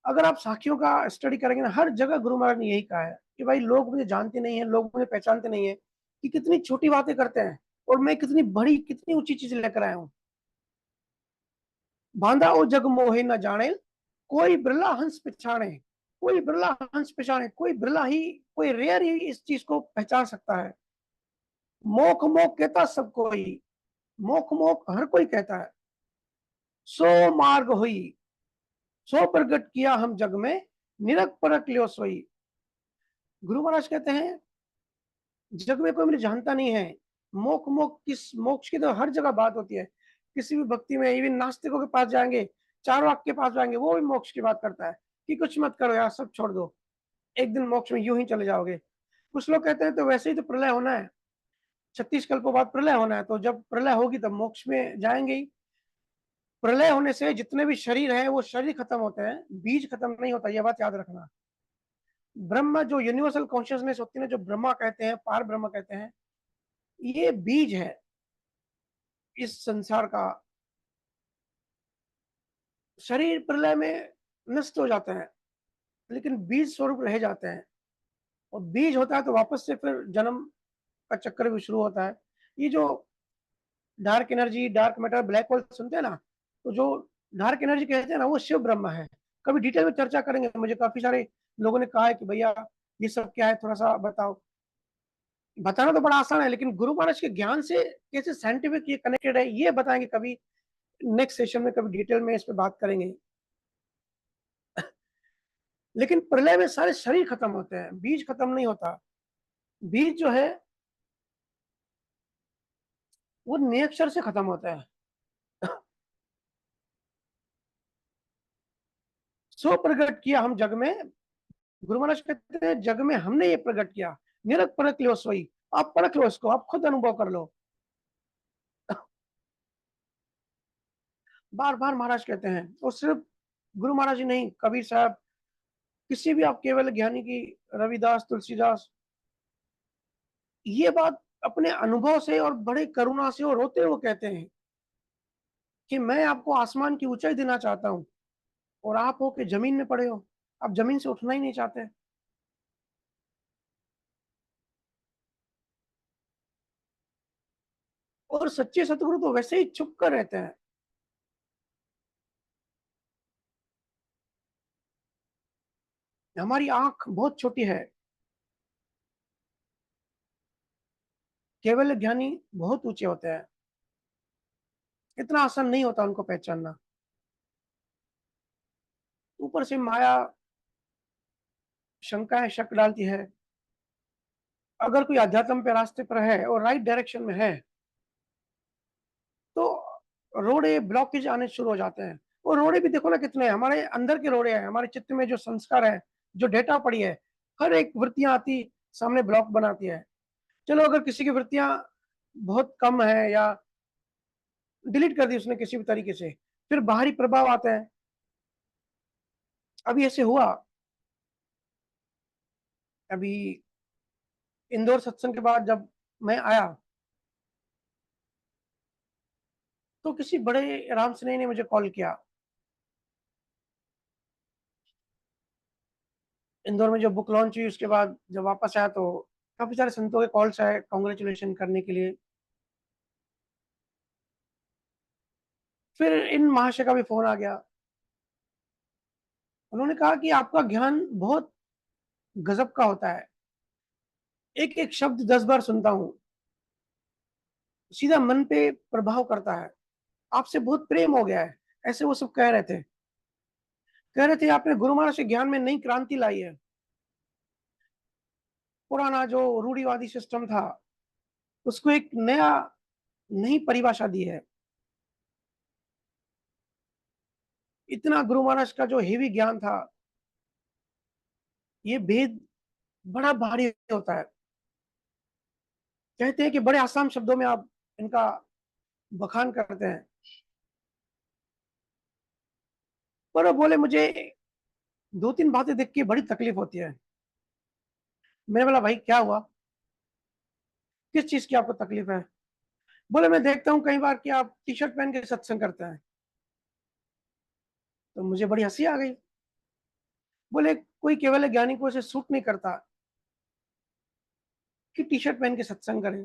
अगर आप साखियों का स्टडी करेंगे ना, हर जगह गुरु महाराज ने यही कहा है कि भाई लोग मुझे जानते नहीं है, लोग मुझे पहचानते नहीं है कि कितनी छोटी बातें करते हैं और मैं कितनी बड़ी, कितनी ऊंची चीज लेकर आया हूं। बांधा ओ जग मोहे न जाने, कोई बिरला हंस पिछाड़े। कोई बिरला हंस पिछाड़े, कोई बिरला ही, कोई रेयर ही इस चीज को पहचान सकता है। मोख मोख कहता सब कोई, मोख मोख हर कोई कहता है। सो मार्ग हुई, सो प्रगट किया हम जग में, निरख परख लियो सोई। गुरु महाराज कहते हैं, जग में कोई मुझे जानता नहीं है। मोक्ष, मोक्ष किस मोक्ष की तो हर जगह बात होती है। किसी भी भक्ति में, इवन नास्तिकों के पास जाएंगे, चारों के पास जाएंगे, वो भी मोक्ष की बात करता है कि कुछ मत करो यार, सब छोड़ दो, एक दिन मोक्ष में यूं ही चले जाओगे। कुछ लोग कहते हैं तो वैसे ही तो प्रलय होना है, 36 कल्पों बाद प्रलय होना है, तो जब प्रलय होगी तब मोक्ष में जाएंगे ही। प्रलय होने से जितने भी शरीर है वो शरीर खत्म होते हैं, बीज खत्म नहीं होता, यह बात याद रखना। ब्रह्म जो यूनिवर्सल कॉन्शियसनेस होती है ना, जो ब्रह्मा कहते हैं, पार ब्रह्म कहते हैं, ये बीज है। इस संसार का शरीर प्रलय में नष्ट हो जाता है, लेकिन बीज स्वरूप रह जाते हैं, और बीज होता है तो वापस से फिर जन्म का चक्कर भी शुरू होता है। ये जो dark energy, dark matter, black hole सुनते हैं ना, तो जो डार्क एनर्जी कहते हैं ना, वो शिव ब्रह्म है। कभी डिटेल में चर्चा करेंगे, मुझे काफ़ी सारे लोगों ने कहा है कि भैया ये सब क्या है, थोड़ा-सा बताओ। बताना तो बड़ा आसान है, लेकिन गुरु महाराज के ज्ञान से कैसे साइंटिफिक ये कनेक्टेड है, ये बताएँगे कभी नेक्स्ट सेशन में, कभी डिटेल में इस पे बात करेंगे। लेकिन प्रलय में सारे शरीर खत्म होते हैं, बीज खत्म नहीं होता। बीज जो है, वो निरक्षर से खत्म होता है। सो प्रकट किया हम जग में, गुरु महाराज कहते हैं जग में हमने ये प्रकट किया, निरख परख लो सोई। आप परख लो इसको, आप खुद अनुभव कर लो। बार बार महाराज कहते हैं, और सिर्फ गुरु महाराज ही नहीं, कबीर साहब, किसी भी आप केवल ज्ञानी की, रविदास, तुलसीदास, ये बात अपने अनुभव से और बड़े करुणा से और रोते हुए कहते हैं कि मैं आपको आसमान की ऊंचाई देना चाहता हूं, और आप हो कि जमीन में पड़े हो, आप जमीन से उठना ही नहीं चाहते। और सच्चे सतगुरु तो वैसे ही चुप कर रहते हैं। हमारी आंख बहुत छोटी है, केवल ज्ञानी बहुत ऊंचे होते हैं, इतना आसान नहीं होता उनको पहचानना। ऊपर से माया शंकाएं शक डालती है। अगर कोई अध्यात्म पे रास्ते पर है और राइट डायरेक्शन में है, तो रोड़े ब्लॉकेज आने शुरू हो जाते हैं। और रोड़े भी देखो ना कितने हैं, हमारे अंदर के रोड़े हैं, हमारे चित्त में जो संस्कार है, जो डेटा पड़ी है, हर एक वृत्तियां आती सामने ब्लॉक बनाती है। चलो अगर किसी की वृत्तियां बहुत कम है, या डिलीट कर दी उसने किसी भी तरीके से, फिर बाहरी प्रभाव आते हैं। अभी ऐसे हुआ, अभी इंदौर सत्संग के बाद जब मैं आया, तो किसी बड़े राम स्नेही ने मुझे कॉल किया। इंदौर में जो बुक लॉन्च हुई, उसके बाद जब वापस आया, तो काफी सारे संतों के कॉल्स आए कांग्रेचुलेशन करने के लिए। फिर इन महाशय का भी फोन आ गया। उन्होंने कहा कि आपका ज्ञान बहुत गजब का होता है, एक एक शब्द 10 बार सुनता हूँ, सीधा मन पे प्रभाव करता है, आपसे बहुत प्रेम हो गया है। ऐसे वो सब कह रहे थे। कह रहे थे आपने गुरु महाराज के ज्ञान में नई क्रांति लाई है। पुराना जो रूढ़िवादी सिस्टम था, उसको एक नया, नई परिभाषा दी है। इतना गुरु महाराज का जो हेवी ज्ञान था, ये भेद बड़ा भारी होता है। कहते हैं कि बड़े आसान शब्दों में आप इनका बखान करते हैं। पर वो बोले मुझे दो तीन बातें देख के बड़ी तकलीफ होती है। मैंने बोला भाई क्या हुआ, किस चीज की आपको तकलीफ है? बोले मैं देखता हूँ कई बार कि आप टी शर्ट पहन के सत्संग करते हैं। तो मुझे बड़ी हंसी आ गई। बोले कोई केवल ज्ञानी को इसे सूट नहीं करता कि टी शर्ट पहन के सत्संग करें।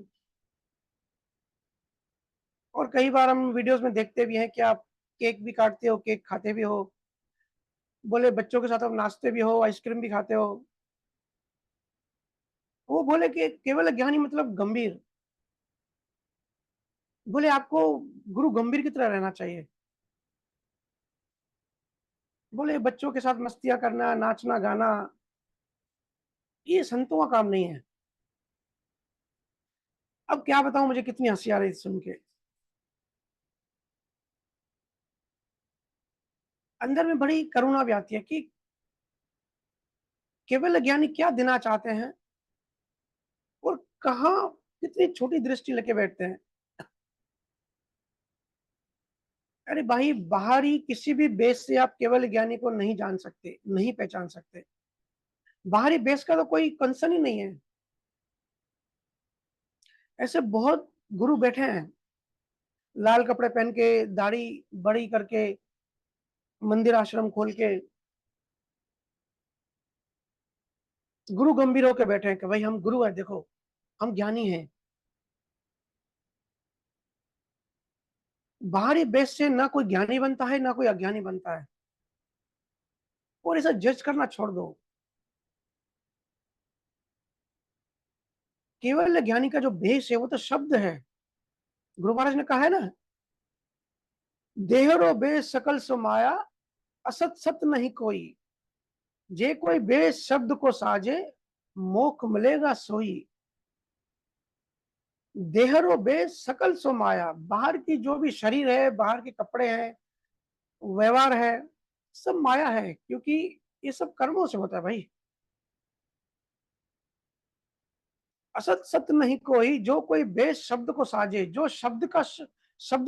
और कई बार हम वीडियोस में देखते भी हैं कि आप केक भी काटते हो, केक खाते भी हो। बोले बच्चों के साथ आप नाचते भी हो, आइसक्रीम भी खाते हो। वो बोले कि केवल ज्ञानी मतलब गंभीर। बोले आपको गुरु गंभीर की तरह रहना चाहिए। बोले बच्चों के साथ मस्तियां करना, नाचना गाना, ये संतों का काम नहीं है। अब क्या बताऊं, मुझे कितनी हंसी आ रही थी सुन के। अंदर में बड़ी करुणा भी आती है कि केवल ज्ञानी क्या देना चाहते हैं, और कहाँ कितनी छोटी दृष्टि लेके बैठते हैं। अरे भाई, बाहरी किसी भी बेस से आप केवल ज्ञानी को नहीं जान सकते, नहीं पहचान सकते। बाहरी बेस का तो कोई कंसर्न ही नहीं है। ऐसे बहुत गुरु बैठे हैं लाल कपड़े पहन के, दाढ़ी बड़ी करके, मंदिर आश्रम खोल के गुरु गंभीर होके बैठे हैं कि भाई हम गुरु हैं, देखो हम ज्ञानी हैं। बाहरी बेस से ना कोई ज्ञानी बनता है ना कोई अज्ञानी बनता है, और इसे जज करना छोड़ दो। केवल ज्ञानी का जो बेस है वो तो शब्द है। गुरु महाराज ने कहा है ना, देहरो बेस सकल सो माया, असत सत नहीं कोई, जे कोई बेस शब्द को साजे, मोख मिलेगा सोई। देहरो बेस सकल सो माया, बाहर की जो भी शरीर है, बाहर के कपड़े हैं, व्यवहार है, सब माया है, क्योंकि ये सब कर्मों से होता है भाई। असत सत्य नहीं कोई, जो कोई बेस शब्द को साजे, जो शब्द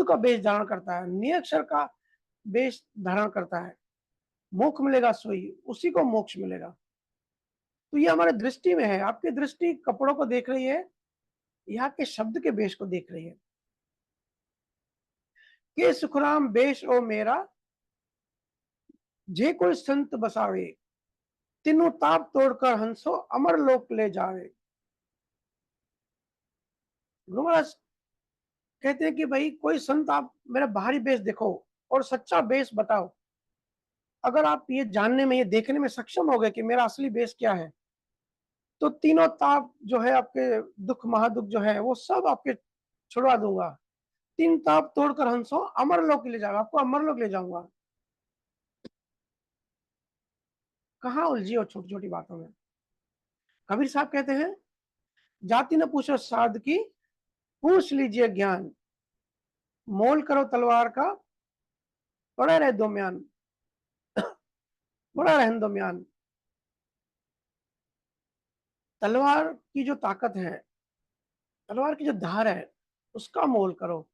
का बेस धारण करता है, नियक्षर का बेस धारण करता है, मोक्ष मिलेगा सोई, उसी को मोक्ष मिलेगा। तो ये हमारे दृष्टि में है। आपकी दृष्टि कपड़ों को देख रही है, यहाँ के शब्द के बेस को देख रही है। के सुखराम बेश ओ मेरा, जे कोई संत बसावे, तीनों ताप तोड़कर हंसो अमर लोक ले जावे। गुरु महाराज कहते हैं कि भाई कोई संत, आप मेरा बाहरी बेस देखो और सच्चा बेस बताओ। अगर आप ये जानने में, ये देखने में सक्षम हो गए कि मेरा असली बेस क्या है, तो तीनों ताप जो है आपके, दुख महादुख जो है वो सब आपके छुड़वा दूंगा। तीन ताप तोड़कर हंसो अमर लोक ले जाऊंगा, आपको अमर लोक ले जाऊंगा। कहाँ उलझी हो छोटी छोटी बातों में। कबीर साहब कहते हैं, जाति न पूछो साध की, पूछ लीजिए ज्ञान, मोल करो तलवार का, पड़ा रहे दो म्यान, पड़ा रहन दो म्यान। तलवार की जो ताकत है, तलवार की जो धार है, उसका मोल करो।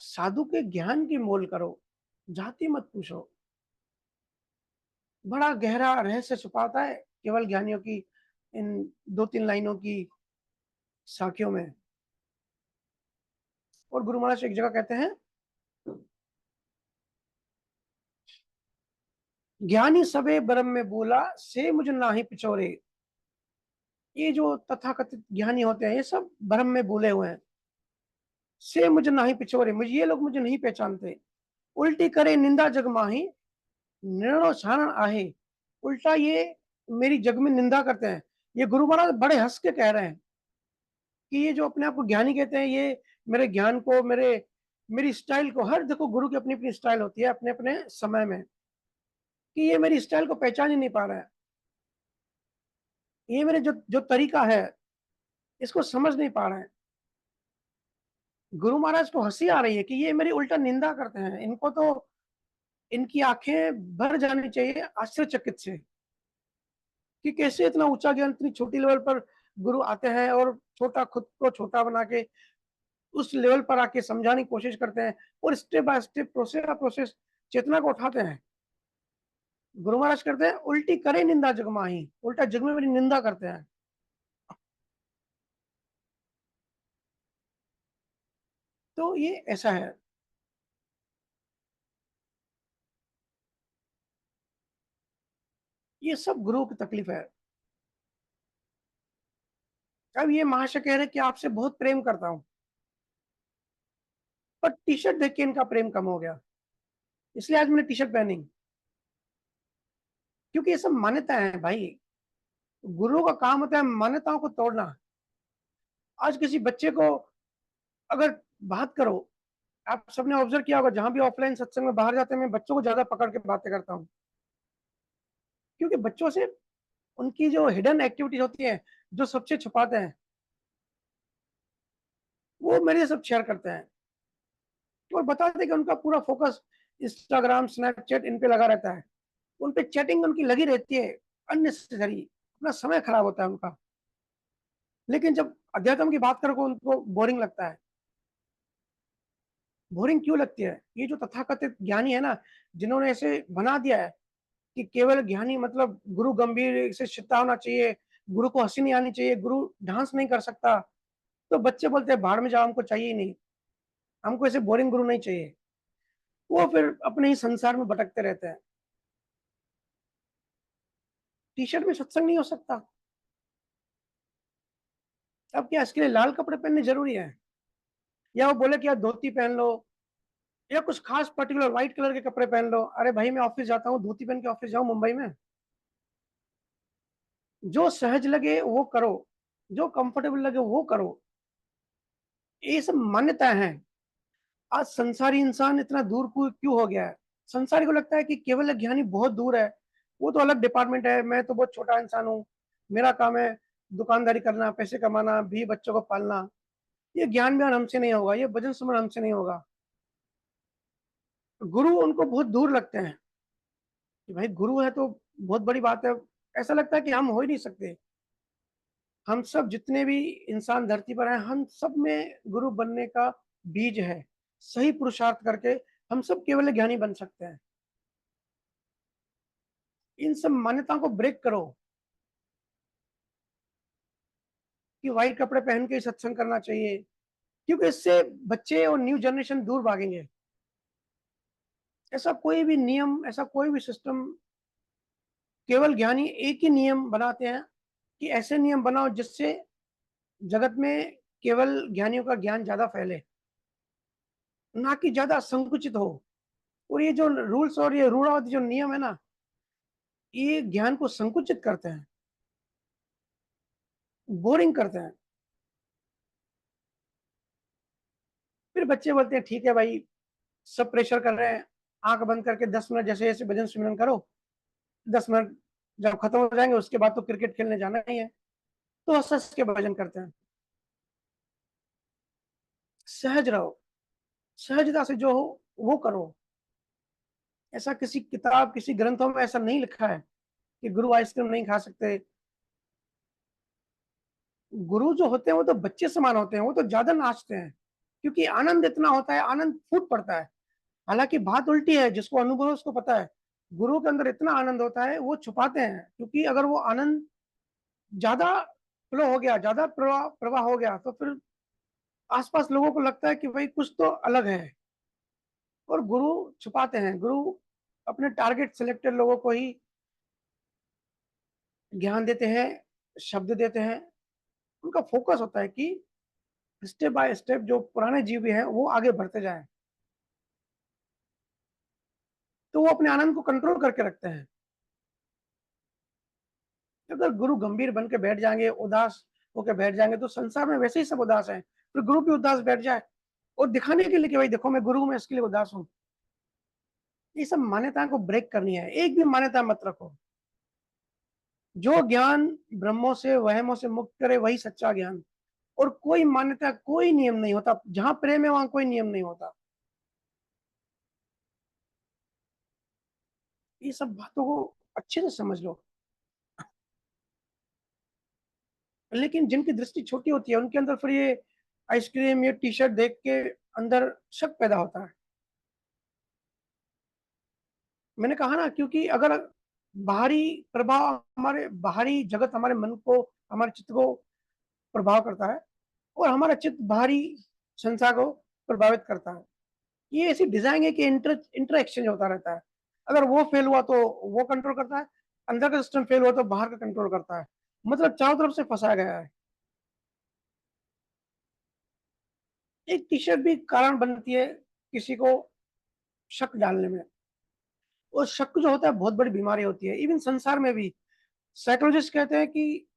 साधु के ज्ञान की मोल करो, जाति मत पूछो। बड़ा गहरा रहस्य छुपाता है केवल ज्ञानियों की इन दो तीन लाइनों की साखियों में। और गुरु महाराज एक जगह कहते हैं, ज्ञानी सबे ब्रह्म में बोला, से मुझे ना ही पिछोरे। ये जो तथाकथित ज्ञानी होते हैं, ये सब ब्रह्म में बोले हुए हैं। से मुझे ना ही पिछोरे, मुझे ये लोग मुझे नहीं पहचानते। उल्टी करे निंदा जग माही, निर्णो छानन आहे। उल्टा ये मेरी जग में निंदा करते हैं। ये गुरु महाराज बड़े हंस के कह रहे हैं कि ये जो अपने आप को ज्ञानी कहते हैं, ये मेरे ज्ञान को, मेरी स्टाइल को, हर देखो गुरु की अपनी अपनी स्टाइल होती है अपने अपने समय में, कि ये मेरी स्टाइल को पहचान ही नहीं पा रहा है, ये मेरे जो जो तरीका है इसको समझ नहीं पा रहे हैं। गुरु महाराज को हंसी आ रही है कि ये मेरी उल्टा निंदा करते हैं। इनको तो इनकी आंखें भर जानी चाहिए आश्चर्यचकित से कि कैसे इतना ऊंचा ज्ञान इतनी छोटी लेवल पर गुरु आते हैं और छोटा, खुद को छोटा बना के उस लेवल पर आके समझाने की कोशिश करते हैं, और step by step, process by process चेतना को उठाते हैं। गुरु महाराज करते हैं, उल्टी करे निंदा जग माही, उल्टा जग में मेरी निंदा करते हैं। तो ये ऐसा है। ये सब गुरु की तकलीफ है। अब ये महाशय कह रहे कि आपसे बहुत प्रेम करता हूं, पर टी शर्ट देख के इनका प्रेम कम हो गया, इसलिए आज मैंने टी शर्ट पहनी। क्योंकि ये सब मान्यताएं हैं भाई। गुरु का काम होता है मान्यताओं को तोड़ना। आज किसी बच्चे को अगर बात करो, आप सबने ऑब्जर्व किया होगा, जहां भी ऑफलाइन सत्संग में बाहर जाते हैं, मैं बच्चों को ज्यादा पकड़ के बातें करता हूँ, क्योंकि बच्चों से उनकी जो हिडन एक्टिविटीज होती है, जो सबसे छुपाते हैं, वो मेरे सब शेयर करते हैं और बताते हैं कि उनका पूरा फोकस इंस्टाग्राम, स्नैपचैट इन पे लगा रहता है। उन पे चैटिंग उनकी लगी रहती है, अननेसेसरी, अपना समय खराब होता है उनका। लेकिन जब अध्यात्म की बात करो उनको बोरिंग लगता है। बोरिंग क्यों लगती है? ये जो तथाकथित ज्ञानी है ना, जिन्होंने ऐसे बना दिया है कि केवल ज्ञानी मतलब गुरु गंभीर से शिता होना चाहिए, गुरु को हंसी नहीं आनी चाहिए, गुरु डांस नहीं कर सकता, तो बच्चे बोलते हैं भाड़ में जाओ, हमको चाहिए ही नहीं, हमको ऐसे बोरिंग गुरु नहीं चाहिए। वो फिर अपने ही संसार में भटकते रहते हैं। टी-शर्ट में सत्संग नहीं हो सकता। अब क्या इसके लिए लाल कपड़े पहनने ज़रूरी है? या वो बोले कि आप धोती पहन लो या कुछ खास पर्टिकुलर व्हाइट कलर के कपड़े पहन लो। अरे भाई मैं ऑफ़िस जाता हूँ, धोती पहन के ऑफ़िस जाऊँ मुंबई में? जो सहज लगे वो करो, जो कंफर्टेबल लगे वो करो। ये सब मान्यताएँ हैं। आज संसारी इंसान इतना दूर क्यों हो गया है? संसारी को लगता है कि केवल ज्ञानी बहुत दूर है, वो तो अलग डिपार्टमेंट है, मैं तो बहुत छोटा इंसान हूँ, मेरा काम है दुकानदारी करना, पैसे कमाना, बीवी बच्चों को पालना। ये ज्ञान व्यान हमसे नहीं होगा, ये भजन सुमन हमसे नहीं होगा। गुरु उनको बहुत दूर लगते हैं कि भाई गुरु है तो बहुत बड़ी बात है। ऐसा लगता है कि हम हो ही नहीं सकते। हम सब जितने भी इंसान धरती पर हैं, हम सब में गुरु बनने का बीज है। सही पुरुषार्थ करके हम सब केवल ज्ञानी बन सकते हैं। इन सब मान्यताओं को ब्रेक करो कि व्हाइट कपड़े पहन के ही सत्संग करना चाहिए, क्योंकि इससे बच्चे और न्यू जनरेशन दूर भागेंगे। ऐसा कोई भी नियम, ऐसा कोई भी सिस्टम, केवल ज्ञानी एक ही नियम बनाते हैं कि ऐसे नियम बनाओ जिससे जगत में केवल ज्ञानियों का ज्ञान ज़्यादा फैले, ना कि ज़्यादा संकुचित हो। और ये जो रूल्स और ये रूढ़ावादी जो नियम है ना, ये ज्ञान को संकुचित करते हैं, बोरिंग करते हैं। फिर बच्चे बोलते हैं ठीक है भाई, सब प्रेशर कर रहे हैं, आँख बंद करके 10 मिनट जैसे-जैसे भजन सिमरन करो, 10 मिनट जब खत्म हो जाएँगे उसके बाद तो क्रिकेट खेलने जाना ही है। तो हँस-हँस के भजन करते हैं। सहज रहो, सहजता से जो हो वो करो। ऐसा किसी किताब, किसी ग्रंथों में ऐसा नहीं लिखा है कि गुरु आइसक्रीम नहीं खा सकते। गुरु जो होते हैं वो तो बच्चे समान होते हैं, वो तो ज़्यादा नाचते हैं, क्योंकि आनंद इतना होता है, आनंद फूट पड़ता है। हालाँकि बात उल्टी है, जिसको अनुभव है उसको पता है। गुरु के अंदर इतना आनंद होता है, वो छुपाते हैं, क्योंकि अगर वो आनंद ज़्यादा फ्लो हो गया, ज़्यादा प्रवाह प्रवाह हो गया, तो फिर आस-पास लोगों को लगता है कि भई कुछ तो अलग है। और गुरु छुपाते हैं, गुरु अपने टारगेट सिलेक्टेड लोगों को ही ज्ञान देते हैं, शब्द देते हैं। उनका फ़ोकस होता है कि स्टेप बाय स्टेप जो पुराने जीव भी हैं, वो आगे बढ़ते जाएँ। तो वो अपने आनंद को कंट्रोल करके रखते हैं। अगर गुरु गंभीर बन के बैठ जाएँगे, उदास होके बैठ जाएँगे, तो संसार में वैसे ही सब उदास हैं। फिर गुरु भी उदास बैठ जाए और दिखाने के लिए कि भाई देखो मैं गुरु हूँ, मैं इसके लिए उदास हूँ। ये सब मान्यताओं को ब्रेक करनी है, एक भी मान्यता मत रखो। जो ज्ञान ब्रह्मों से, वहमों से मुक्त करे वही सच्चा ज्ञान। और कोई मान्यता, कोई नियम नहीं होता। जहाँ प्रेम है वहाँ कोई नियम नहीं होता। ये सब बातों को अच्छे से समझ लो। लेकिन जिनकी दृष्टि छोटी होती है, उनके अंदर फिर ये आइसक्रीम, ये टी-शर्ट देख के अंदर शक पैदा होता है। मैंने कहा ना, क्योंकि अगर बाहरी प्रभाव, हमारे बाहरी जगत हमारे मन को, हमारे चित्त को प्रभाव करता है और हमारा चित्त बाहरी संसार को प्रभावित करता है। ये ऐसी डिज़ाइन है कि इंटर एक्सचेंज होता रहता है। अगर वो फेल हुआ तो वो कंट्रोल करता है, अंदर का सिस्टम फेल हुआ तो बाहर का कंट्रोल करता है। मतलब चारों तरफ से फँसाया गया है। एक टी-शर्ट भी कारण बनती है किसी को शक डालने में। और शक जो होता है बहुत बड़ी बीमारी होती है। इवन संसार में भी साइकोलॉजिस्ट कहते हैं कि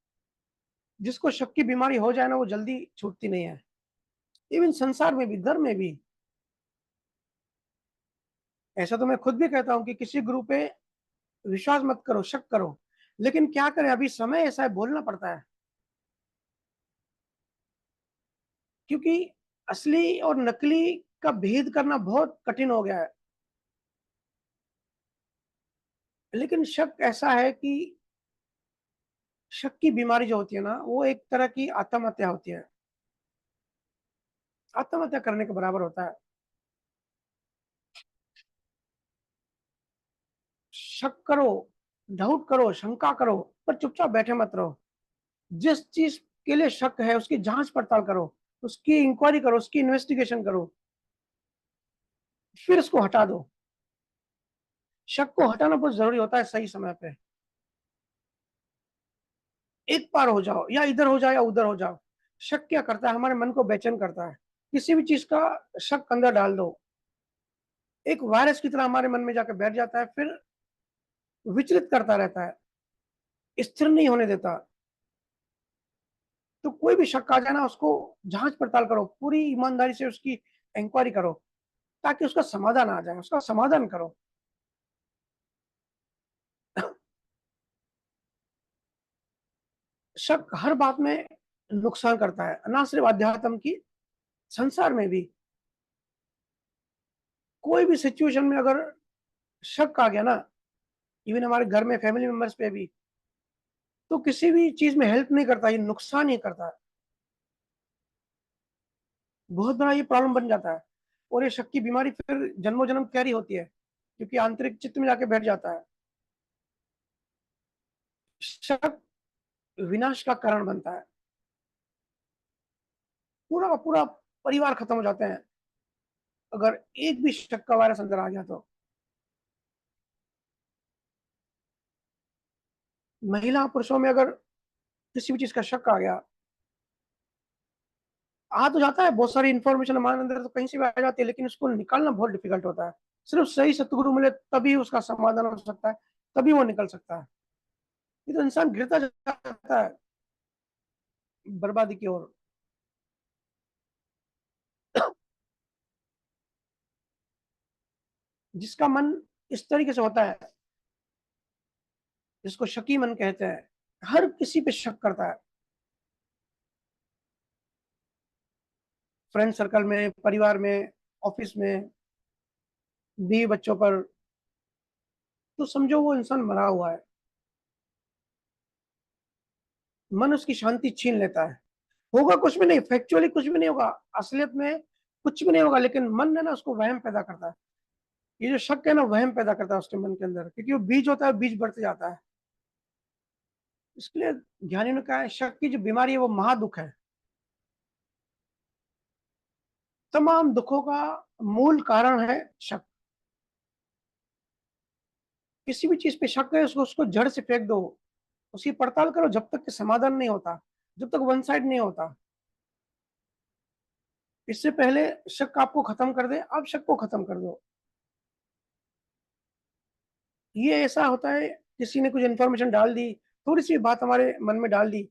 जिसको शक की बीमारी हो जाए ना, वो जल्दी छूटती नहीं है। इवन संसार में भी, धर्म में भी। ऐसा तो मैं खुद भी कहता हूँ कि किसी गुरु पे विश्वास मत करो, शक करो। लेकिन क्या करें, अभी समय ऐसा है, बोलना पड़ता है। क्योंकि असली और नकली का भेद करना बहुत कठिन हो गया है। लेकिन शक ऐसा है कि शक की बीमारी जो होती है ना, वो एक तरह की आत्महत्या होती है। आत्महत्या करने के बराबर होता है। शक करो, डाउट करो, शंका करो, पर चुपचाप बैठे मत रहो। जिस चीज़ के लिए शक है उसकी जाँच-पड़ताल करो। उसकी इंक्वायरी करो, उसकी इन्वेस्टिगेशन करो, फिर उसको हटा दो। शक को हटाना बहुत जरूरी होता है सही समय पे। एक बार हो जाओ, या इधर हो जाओ या उधर हो जाओ। शक क्या करता है, हमारे मन को बेचैन करता है। किसी भी चीज का शक अंदर डाल दो, एक वायरस की तरह हमारे मन में जाकर बैठ जाता है, फिर विचलित करता रहता है, स्थिर नहीं होने देता। तो कोई भी शक आ जाए ना, उसको जांच पड़ताल करो, पूरी ईमानदारी से उसकी इंक्वायरी करो, ताकि उसका समाधान आ जाए, उसका समाधान करो। शक हर बात में नुकसान करता है, ना सिर्फ अध्यात्म की, संसार में भी। कोई भी सिचुएशन में अगर शक आ गया ना, इवन हमारे घर में फैमिली मेंबर्स पे भी, तो किसी भी चीज में हेल्प नहीं करता, ये नुकसान ही करता है। बहुत बड़ा ये प्रॉब्लम बन जाता है। और ये शक की बीमारी फिर जन्मों जन्म कैरी होती है, क्योंकि आंतरिक चित्त में जाके बैठ जाता है। शक विनाश का कारण बनता है। पूरा का पूरा परिवार खत्म हो जाते हैं अगर एक भी शक का वायरस अंदर आ गया तो। महिला पुरुषों में अगर किसी भी चीज का शक आ गया, आ तो जाता है, बहुत सारी इंफॉर्मेशन हमारे अंदर तो कहीं से भी आ जाती है, लेकिन उसको निकालना बहुत डिफिकल्ट होता है। सिर्फ सही सतगुरु मिले तभी उसका समाधान हो सकता है, तभी वो निकल सकता है। ये तो इंसान गिरता जाता है बर्बादी की ओर। जिसका मन इस तरीके से होता है, जिसको शकी मन कहते हैं, हर किसी पे शक करता है, फ्रेंड सर्कल में, परिवार में, ऑफिस में, बीवी बच्चों पर, तो समझो वो इंसान मरा हुआ है। मन उसकी शांति छीन लेता है। होगा कुछ भी नहीं, फैक्चुअली कुछ भी नहीं होगा, असलियत में कुछ भी नहीं होगा, लेकिन मन है ना, उसको वहम पैदा करता है। ये जो शक है ना, वहम पैदा करता है उसके मन के अंदर, क्योंकि वो बीज होता है, बीज बढ़ते जाता है। इसके लिए ज्ञानियों ने कहा है, शक की जो बीमारी है वो महादुख है। तमाम दुखों का मूल कारण है शक। किसी भी चीज पे शक है, उसको उसको जड़ से फेंक दो, उसकी पड़ताल करो, जब तक कि समाधान नहीं होता, जब तक वन साइड नहीं होता। इससे पहले शक आपको खत्म कर दे, आप शक को खत्म कर दो। ये ऐसा होता है, किसी ने कुछ इन्फॉर्मेशन डाल दी, थोड़ी सी बात हमारे मन में डाल दी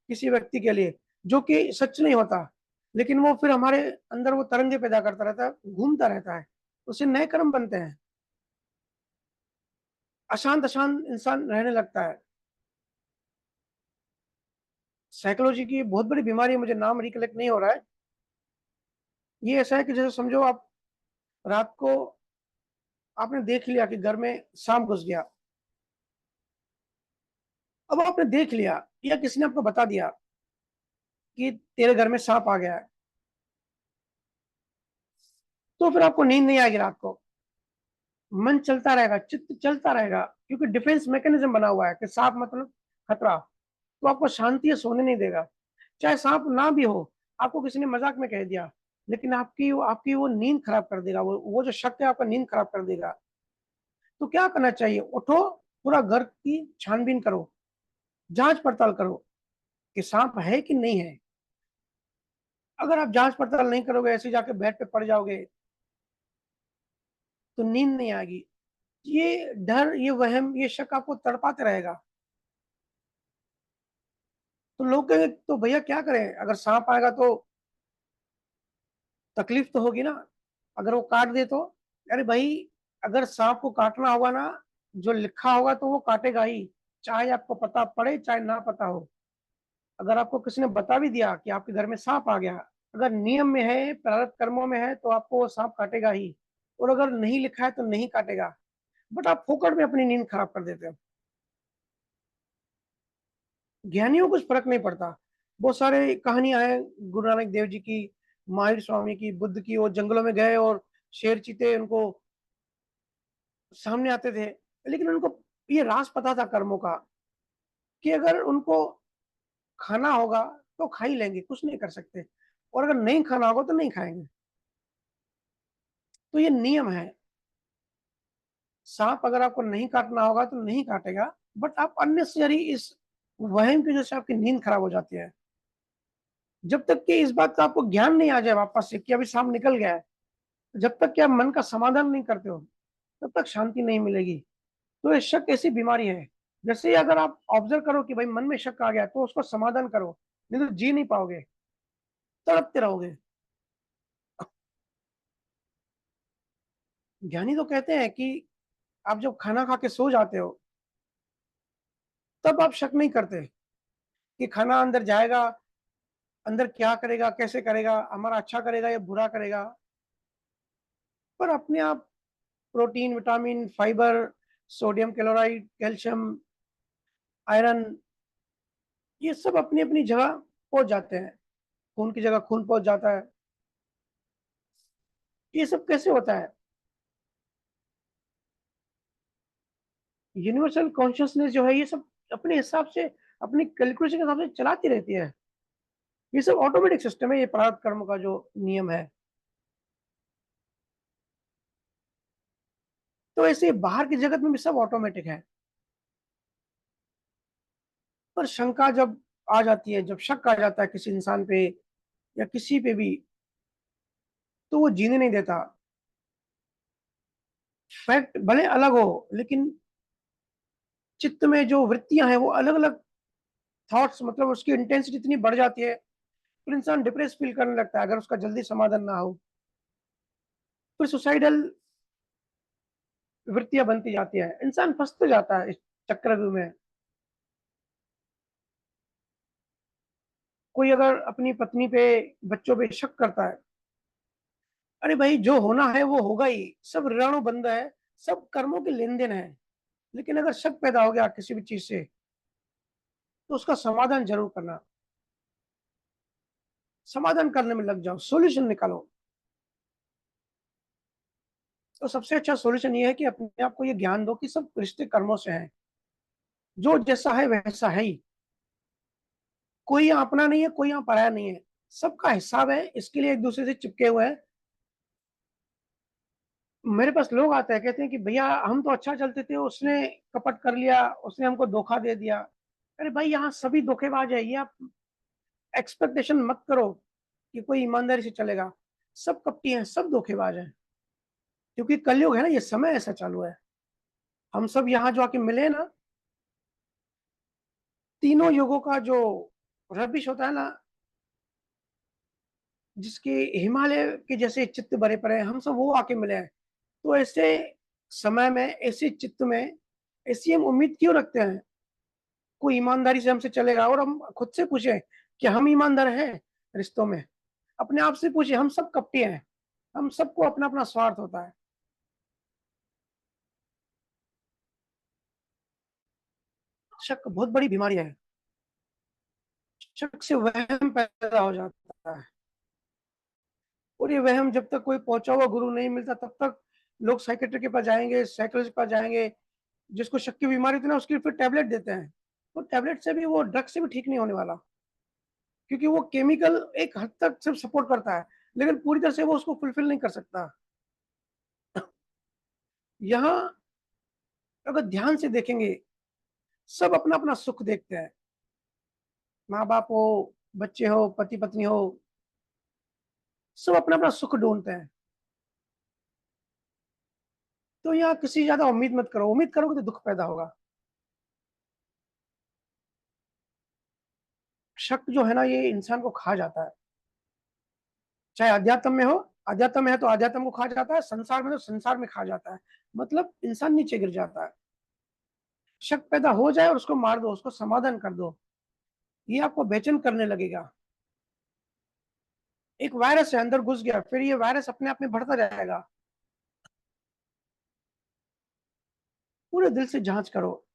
किसी व्यक्ति के लिए, जो कि सच नहीं होता, लेकिन वो फिर हमारे अंदर वो तरंगे पैदा करता रहता है, घूमता रहता है, उससे नए कर्म बनते हैं। अशांत अशांत इंसान रहने लगता है। साइकोलॉजी की बहुत बड़ी बीमारी है, मुझे नाम रिकलेक्ट नहीं हो रहा है। ये ऐसा है कि जैसे समझो आप रात को आपने देख लिया कि घर में सांप घुस गया। अब आपने देख लिया, या किसी ने आपको बता दिया कि तेरे घर में सांप आ गया है, तो फिर आपको नींद नहीं आएगी रात को। मन चलता रहेगा, चित्त चलता रहेगा, क्योंकि डिफेंस मैकेनिज्म बना हुआ है कि सांप मतलब खतरा। तो आपको शांति से सोने नहीं देगा। चाहे सांप ना भी हो, आपको किसी ने मजाक में कह दिया, लेकिन आपकी वो नींद खराब कर देगा, वो जो शक है आपका नींद खराब कर देगा। तो क्या करना चाहिए, उठो, पूरा घर की छानबीन करो, जांच पड़ताल करो कि सांप है कि नहीं है। अगर आप जांच पड़ताल नहीं करोगे, ऐसे जाके बेड पे पड़ जाओगे, तो नींद नहीं आएगी। ये डर, ये वहम, ये शक आपको तड़पाते रहेगा। तो लोग कहेंगे तो भैया क्या करें, अगर सांप आएगा तो तकलीफ तो होगी ना, अगर वो काट दे तो। अरे भाई, अगर सांप को काटना होगा ना, जो लिखा होगा तो वो काटेगा ही, चाहे आपको पता पड़े चाहे ना पता हो। अगर आपको किसी ने बता भी दिया कि आपके घर में सांप आ गया, अगर नियम में है, प्रारब्ध कर्मों में है, तो आपको वो सांप काटेगा ही। और अगर नहीं लिखा है तो नहीं काटेगा। बट आप फोकट में अपनी नींद खराब कर देते हो। ज्ञानियों को कुछ फर्क नहीं पड़ता। बहुत सारे कहानियां हैं गुरु नानक देव जी की, महावीर स्वामी की, बुद्ध की। वो जंगलों में गए और शेर चीते उनको सामने आते थे, लेकिन उनको ये राज पता था कर्मों का, कि अगर उनको खाना होगा तो खा ही लेंगे, कुछ नहीं कर सकते। और अगर नहीं खाना होगा तो नहीं खाएंगे। तो ये नियम है। सांप अगर आपको नहीं काटना होगा तो नहीं काटेगा, बट आप अननेसेसरी इस वहम की वजह से आपकी नींद खराब हो जाती है। जब तक कि इस बात का आपको ज्ञान नहीं आ जाए वापस से कि अभी सांप निकल गया है, जब तक कि आप मन का समाधान नहीं करते हो, तब तक शांति नहीं मिलेगी। तो ये शक ऐसी बीमारी है, जैसे ही अगर आप ऑब्जर्व करो कि भाई मन में शक आ गया, तो उसको समाधान करो, नहीं तो जी नहीं पाओगे, तड़पते रहोगे। ज्ञानी तो कहते हैं कि आप जब खाना खा के सो जाते हो, तब आप शक नहीं करते कि खाना अंदर जाएगा, अंदर क्या करेगा, कैसे करेगा, हमारा अच्छा करेगा या बुरा करेगा। पर अपने आप protein, vitamin, fibre, sodium chloride, calcium, iron, ये सब अपनी अपनी जगह पहुंच जाते हैं। खून की जगह खून पहुंच जाता है। ये सब कैसे होता है? यूनिवर्सल कॉन्शियसनेस जो है, ये सब अपने हिसाब से, अपनी कैलकुलेशन के हिसाब से चलाती रहती है। ये सब ऑटोमेटिक सिस्टम है, ये प्रारब्ध कर्म का जो नियम है। तो ऐसे बाहर की जगत में भी सब ऑटोमेटिक है। पर शंका जब आ जाती है, जब शक आ जाता है किसी इंसान पे या किसी पे भी, तो वो जीने नहीं देता। फैक्ट भले अलग हो, लेकिन चित्त में जो वृत्तियां हैं वो अलग अलग, थॉट्स, मतलब उसकी इंटेंसिटी इतनी बढ़ जाती है, फिर इंसान डिप्रेस फील करने लगता है अगर उसका जल्दी समाधान ना हो। फिर सुसाइडल वृत्तियां बनती जाती है, इंसान फंसते जाता है इस चक्रव्यूह में। कोई अगर अपनी पत्नी पे, बच्चों पे शक करता है, अरे भाई जो होना है वो होगा ही, सब ऋणानुबंध बंद है, सब कर्मों के लेन देन है। लेकिन अगर शक पैदा हो गया किसी भी चीज से, तो उसका समाधान जरूर करना। समाधान करने में लग जाओ, सॉल्यूशन निकालो। तो सबसे अच्छा सॉल्यूशन ये है कि अपने आप को ये ज्ञान दो कि सब रिश्ते कर्मों से हैं। जो जैसा है वैसा है ही। कोई यहाँ अपना नहीं है, कोई यहाँ पराया नहीं है। सबका हिसाब है, इसके लिए एक दूसरे से चिपके हुए हैं। मेरे पास लोग आते हैं, कहते हैं कि भैया हम तो अच्छा चलते थे, उसने कपट कर लिया, उसने हमको धोखा दे दिया। अरे भाई, यहाँ सभी धोखेबाज है, ये आप एक्सपेक्टेशन मत करो कि कोई ईमानदारी से चलेगा। सब कपटी हैं, सब धोखेबाज हैं। क्योंकि कलयुग है ना, ये समय ऐसा चालू है। हम सब यहाँ जो आके मिले ना, तीनों युगों का जो रबिश होता है ना, जिसके हिमालय के जैसे चित्त भरे पड़े हैं, हम सब वो आके मिले हैं। तो ऐसे समय में, ऐसे चित्त में, ऐसी हम उम्मीद क्यों रखते हैं कोई ईमानदारी से हमसे चलेगा? और हम खुद से पूछे कि हम ईमानदार हैं रिश्तों में? अपने आप से पूछे, हम सब कपटी हैं। हम सबको अपना अपना स्वार्थ होता है। शक बहुत बड़ी बीमारी है। शक से वहम पैदा हो जाता है। और ये वहम जब तक कोई पहुंचा हुआ गुरु नहीं मिलता, तब तक लोग साइकेट्रिक के पास जाएंगे, साइकोलॉजिस्ट के पास जाएंगे। जिसको शक की बीमारी होती है ना, उसकी फिर टेबलेट देते हैं। तो टेबलेट से भी, वो ड्रग से भी ठीक नहीं होने वाला। क्योंकि वो केमिकल एक हद तक सिर्फ सपोर्ट करता है, लेकिन पूरी तरह से वो उसको फुलफिल नहीं कर सकता। यहाँ अगर ध्यान से देखेंगे, सब अपना अपना सुख देखते हैं। माँ बाप हो, बच्चे हो, पति पत्नी हो, सब अपना अपना सुख ढूंढते हैं। तो यहाँ किसी ज्यादा उम्मीद मत करो। उम्मीद करोगे तो दुख पैदा होगा। शक जो है ना, ये इंसान को खा जाता है। चाहे अध्यात्म में हो, अध्यात्म में है तो अध्यात्म को खा जाता है, संसार में तो संसार में खा जाता है। मतलब इंसान नीचे गिर जाता है। शक पैदा हो जाए और उसको मार दो, उसको समाधान कर दो, ये आपको बेचैन करने लगेगा। एक वायरस है, अंदर घुस गया, फिर ये वायरस अपने आप में बढ़ता जाएगा। पूरे दिल से जांच करो।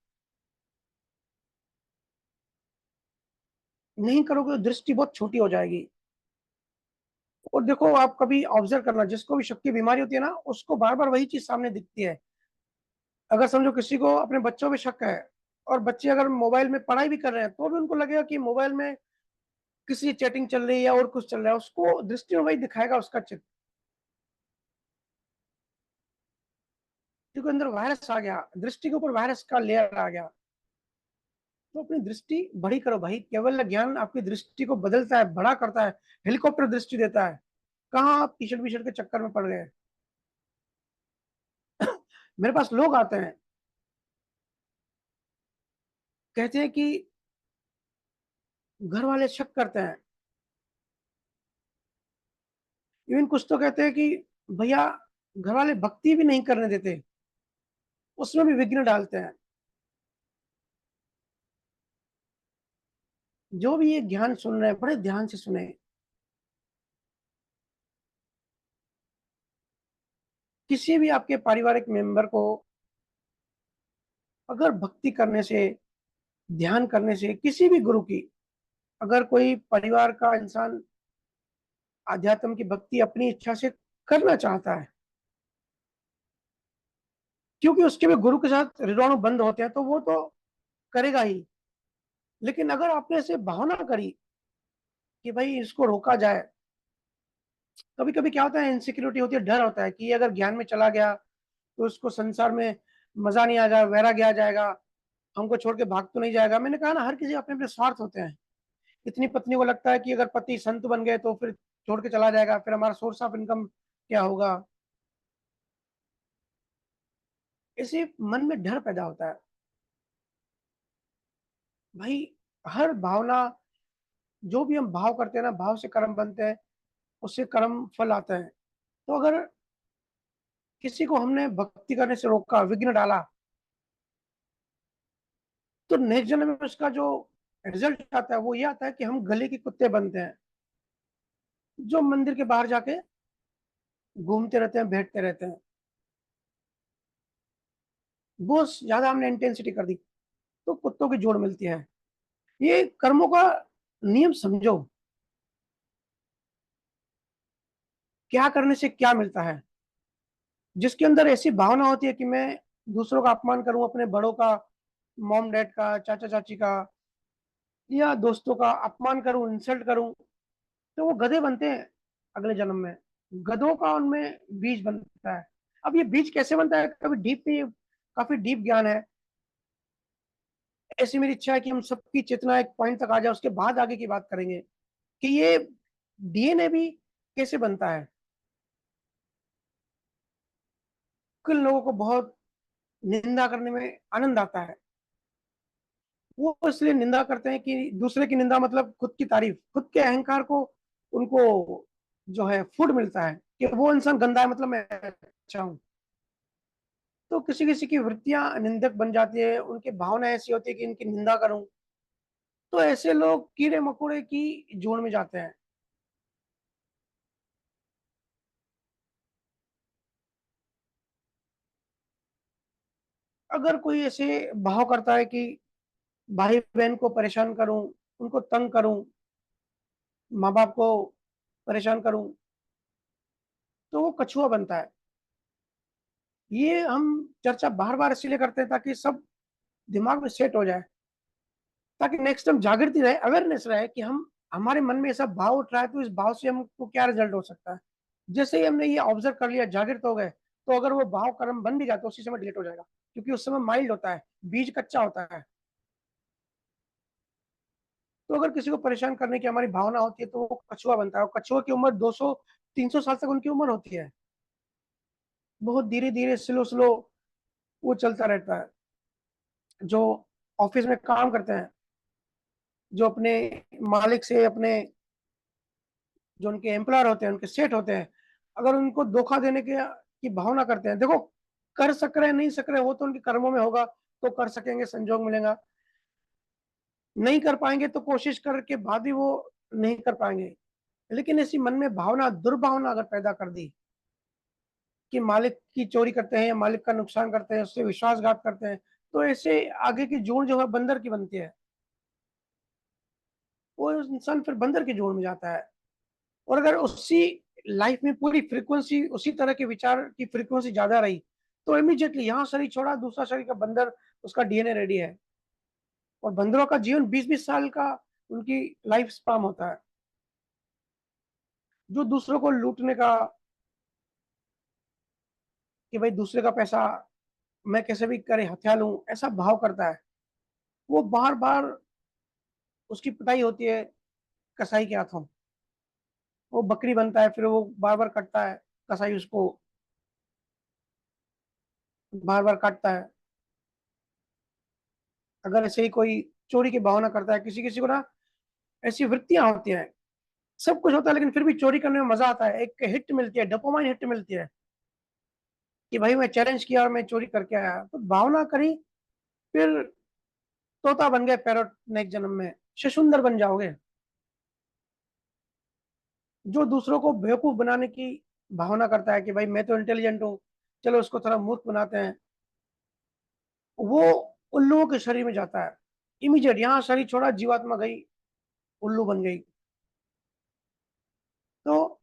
नहीं करोगे तो दृष्टि बहुत छोटी हो जाएगी। और देखो, आप कभी ऑब्जर्व करना, जिसको भी शक की बीमारी होती है ना, उसको बार बार वही चीज सामने दिखती है। अगर समझो किसी को अपने बच्चों पे शक है, और बच्चे अगर मोबाइल में पढ़ाई भी कर रहे हैं, तो भी उनको लगेगा कि मोबाइल में किसी चैटिंग चल रही है और कुछ चल रहा है, उसको दृष्टि में वही दिखाएगा उसका चित्त। क्योंकि अंदर वायरस आ गया, दृष्टि के ऊपर वायरस का लेयर आ गया। तो अपनी दृष्टि बड़ी करो भाई, केवल ज्ञान आपकी दृष्टि को बदलता है, बड़ा करता है, हेलीकॉप्टर दृष्टि देता है। कहाँ आप टी-शर्ट के चक्कर में पड़ गए। मेरे पास लोग आते हैं, कहते हैं कि घर वाले शक करते हैं, इवन कुछ तो कहते हैं कि भैया घर वाले भक्ति भी नहीं करने देते, उसमें भी विघ्न डालते हैं। जो भी ये ज्ञान सुन रहे हैं बड़े ध्यान से सुने। किसी भी आपके पारिवारिक मेंबर को अगर भक्ति करने से, ध्यान करने से, किसी भी गुरु की, अगर कोई परिवार का इंसान आध्यात्म की भक्ति अपनी इच्छा से करना चाहता है, क्योंकि उसके भी गुरु के साथ ऋणानु बंध होते हैं, तो वो तो करेगा ही। लेकिन अगर आपने ऐसे भावना करी कि भाई इसको रोका जाए, कभी कभी क्या होता है, इनसिक्योरिटी होती है, डर होता है कि ये अगर ज्ञान में चला गया तो उसको संसार में मजा नहीं आ जाएगा, वैराग्य आ जाएगा, हमको छोड़ के भाग तो नहीं जाएगा। मैंने कहा ना, हर किसी अपने अपने स्वार्थ होते हैं। इतनी पत्नी को लगता है कि अगर पति संत बन गए तो फिर छोड़ के चला जाएगा, फिर हमारा सोर्स ऑफ इनकम क्या होगा। इसी मन में डर पैदा होता है भाई। हर भावना, जो भी हम भाव करते हैं ना, भाव से कर्म बनते हैं, उससे कर्म फल आता है। तो अगर किसी को हमने भक्ति करने से रोका, विघ्न डाला, तो नेक्स्ट जन्म में उसका जो रिजल्ट आता है वो ये आता है कि हम गले के कुत्ते बनते हैं, जो मंदिर के बाहर जाके घूमते रहते हैं, बैठते रहते हैं। वो ज्यादा हमने इंटेंसिटी कर दी तो कुत्तों की जोड़ मिलती है। ये कर्मों का नियम समझो, क्या करने से क्या मिलता है। जिसके अंदर ऐसी भावना होती है कि मैं दूसरों का अपमान करूं, अपने बड़ों का, मॉम डैड का, चाचा चाची का, या दोस्तों का अपमान करूं, इंसल्ट करूं, तो वो गधे बनते हैं अगले जन्म में। गधों का उनमें बीज बनता है। अब ये बीज कैसे बनता है, कभी डीप में, काफी डीप ज्ञान है। ऐसी मेरी इच्छा है कि हम सबकी चेतना एक पॉइंट तक आ जाए, उसके बाद आगे की बात करेंगे कि ये डीएनए भी कैसे बनता है। कुछ लोगों को बहुत निंदा करने में आनंद आता है। वो इसलिए निंदा करते हैं कि दूसरे की निंदा मतलब खुद की तारीफ, खुद के अहंकार को उनको जो है फूड मिलता है कि वो इंसान गंदा है मतलब मैं अच्छा हूं। तो किसी किसी की वृत्तियां निंदक बन जाती है, उनकी भावना ऐसी होती है कि इनकी निंदा करूं। तो ऐसे लोग कीड़े मकोड़े की जोड़ में जाते हैं। अगर कोई ऐसे भाव करता है कि भाई बहन को परेशान करूं, उनको तंग करूं, माँ बाप को परेशान करूं, तो वो कछुआ बनता है। ये हम चर्चा बार बार इसलिए करते हैं ताकि सब दिमाग में सेट हो जाए, ताकि नेक्स्ट टाइम जागृति रहे, अवेयरनेस रहे कि हम, हमारे मन में ऐसा भाव उठ रहा है तो इस भाव से हमको क्या रिजल्ट हो सकता है। जैसे ही हमने ये ऑब्जर्व कर लिया, जागृत हो गए, तो अगर वो भाव कर्म बन भी जाए तो उसी समय डिलीट हो जाएगा, क्योंकि उस समय माइल्ड होता है, बीज कच्चा होता है। तो अगर किसी को परेशान करने की हमारी भावना होती है तो वो कछुआ बनता है, और कछुआ की उम्र 200-300 साल तक उनकी उम्र होती है। बहुत धीरे धीरे, स्लो स्लो वो चलता रहता है। जो ऑफिस में काम करते हैं, जो अपने मालिक से, अपने जो उनके एम्प्लॉयर होते हैं, उनके सेठ होते हैं, अगर उनको धोखा देने की भावना करते हैं, देखो कर सक रहे नहीं सक रहे वो तो उनके कर्मों में होगा, तो कर सकेंगे, संजोग मिलेगा। नहीं कर पाएंगे तो कोशिश करके बाद भी वो नहीं कर पाएंगे। लेकिन ऐसी मन में भावना, दुर्भावना अगर पैदा कर दी कि मालिक की चोरी करते हैं या मालिक का नुकसान करते हैं, उससे विश्वासघात करते हैं, तो ऐसे आगे की जोड़ जो है बंदर की बनती है। वो इंसान फिर बंदर की जोड़ में जाता है। और अगर उसी लाइफ में पूरी फ्रीक्वेंसी, उसी तरह के विचार की फ्रीक्वेंसी ज्यादा रही, तो इमीडिएटली यहाँ शरीर छोड़ा, दूसरा शरीर का बंदर, उसका डीएनए रेडी है। और बंदरों का जीवन 20-20 साल का उनकी लाइफ स्पैन होता है। जो दूसरों को लूटने का, कि भाई दूसरे का पैसा मैं कैसे भी करे हथिया लूं, ऐसा भाव करता है, वो बार बार उसकी पिटाई होती है कसाई के हाथों। वो बकरी बनता है, फिर वो बार बार कटता है, कसाई उसको बार बार काटता है। अगर ऐसे ही कोई चोरी की भावना करता है, किसी किसी को ना ऐसी वृत्तियां होती हैं, सब कुछ होता है लेकिन फिर भी चोरी करने में मजा आता है, एक हिट मिलती है, डोपामाइन हिट मिलती है कि भाई मैं चैलेंज किया और मैं चोरी करके आया, तो भावना करी, फिर तोता बन गए पैरोट, नेक्स्ट जन्म में शशुंदर बन जाओगे। जो दूसरों को बेवकूफ बनाने की भावना करता है कि भाई मैं तो इंटेलिजेंट हूँ, चलो उसको थोड़ा मूर्ख बनाते हैं, वो उल्लुओं के शरीर में जाता है। इमीडिएट यहाँ शरीर छोड़ा, जीवात्मा गई, उल्लू बन गई। तो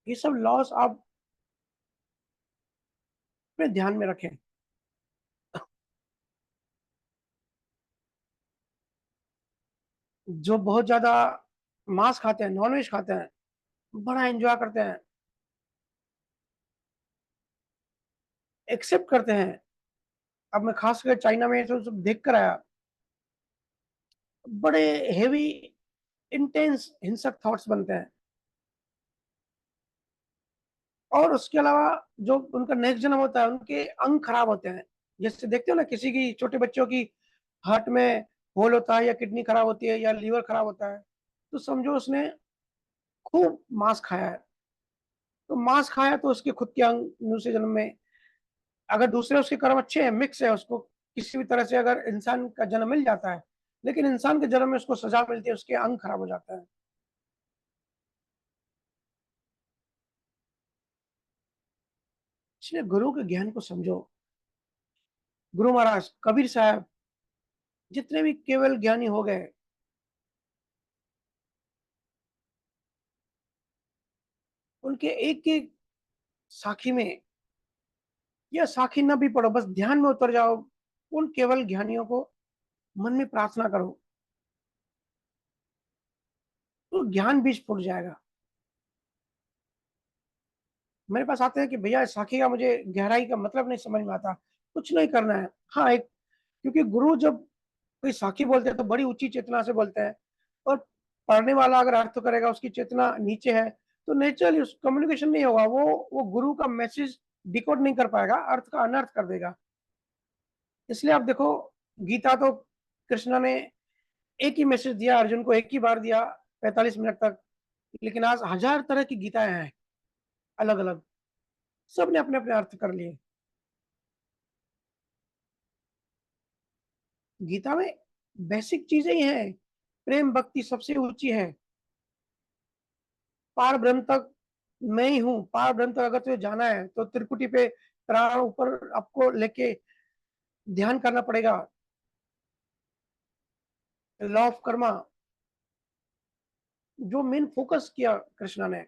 ये सब लॉस आप अपने ध्यान में रखें। जो बहुत ज्यादा मांस खाते हैं, नॉनवेज खाते हैं, बड़ा एंजॉय करते हैं, एक्सेप्ट करते हैं। अब मैं खासकर चाइना में तो सब देख कर आया, बड़े हेवी इंटेंस हिंसक थॉट्स बनते हैं। और उसके अलावा जो उनका नेक्स्ट जन्म होता है, उनके अंग खराब होते हैं। जैसे देखते हो ना, किसी की छोटे बच्चों की हार्ट में होल होता है, या किडनी खराब होती है, या लीवर खराब होता है, तो समझो उसने खूब मांस खाया है। तो मांस खाया तो उसके खुद के अंग दूसरे जन्म में, अगर दूसरे उसके कर्म अच्छे हैं, मिक्स है, उसको किसी भी तरह से अगर इंसान का जन्म मिल जाता है, लेकिन इंसान के जन्म में उसको सजा मिलती है, उसके अंग खराब हो जाता है। इसलिए गुरु के ज्ञान को समझो। गुरु महाराज, कबीर साहब, जितने भी केवल ज्ञानी हो गए, उनके एक एक साखी में, या साखी न भी पढ़ो, बस ध्यान में उतर जाओ, उन केवल ज्ञानियों को मन में प्रार्थना करो, तो ज्ञान बीज फूट जाएगा। मेरे पास आते हैं कि भैया साखी का मुझे गहराई का मतलब नहीं समझ में आता। कुछ नहीं करना है। हाँ, एक, क्योंकि गुरु जब कोई साखी बोलते हैं तो बड़ी ऊंची चेतना से बोलते हैं, और पढ़ने वाला अगर अर्थ करेगा, उसकी चेतना नीचे है, तो नेचुरली उस कम्युनिकेशन नहीं होगा, वो गुरु का मैसेज डिकोड नहीं कर पाएगा, अर्थ का अनर्थ कर देगा। इसलिए आप देखो, गीता तो कृष्णा ने एक ही मैसेज दिया, अर्जुन को एक ही बार दिया, 45 मिनट तक, लेकिन आज हजार तरह की गीताएं हैं, अलग अलग, सबने अपने अपने अर्थ कर लिए। गीता में बेसिक चीजें ही हैं, प्रेम भक्ति सबसे ऊंची है, पार ब्रह्म तक मैं ही हूँ, पार ब्रह्म तक अगर तुझे जाना है तो त्रिकुटी पे प्राण ऊपर आपको लेके ध्यान करना पड़ेगा। लॉ ऑफ कर्मा, जो मेन फोकस किया कृष्णा ने,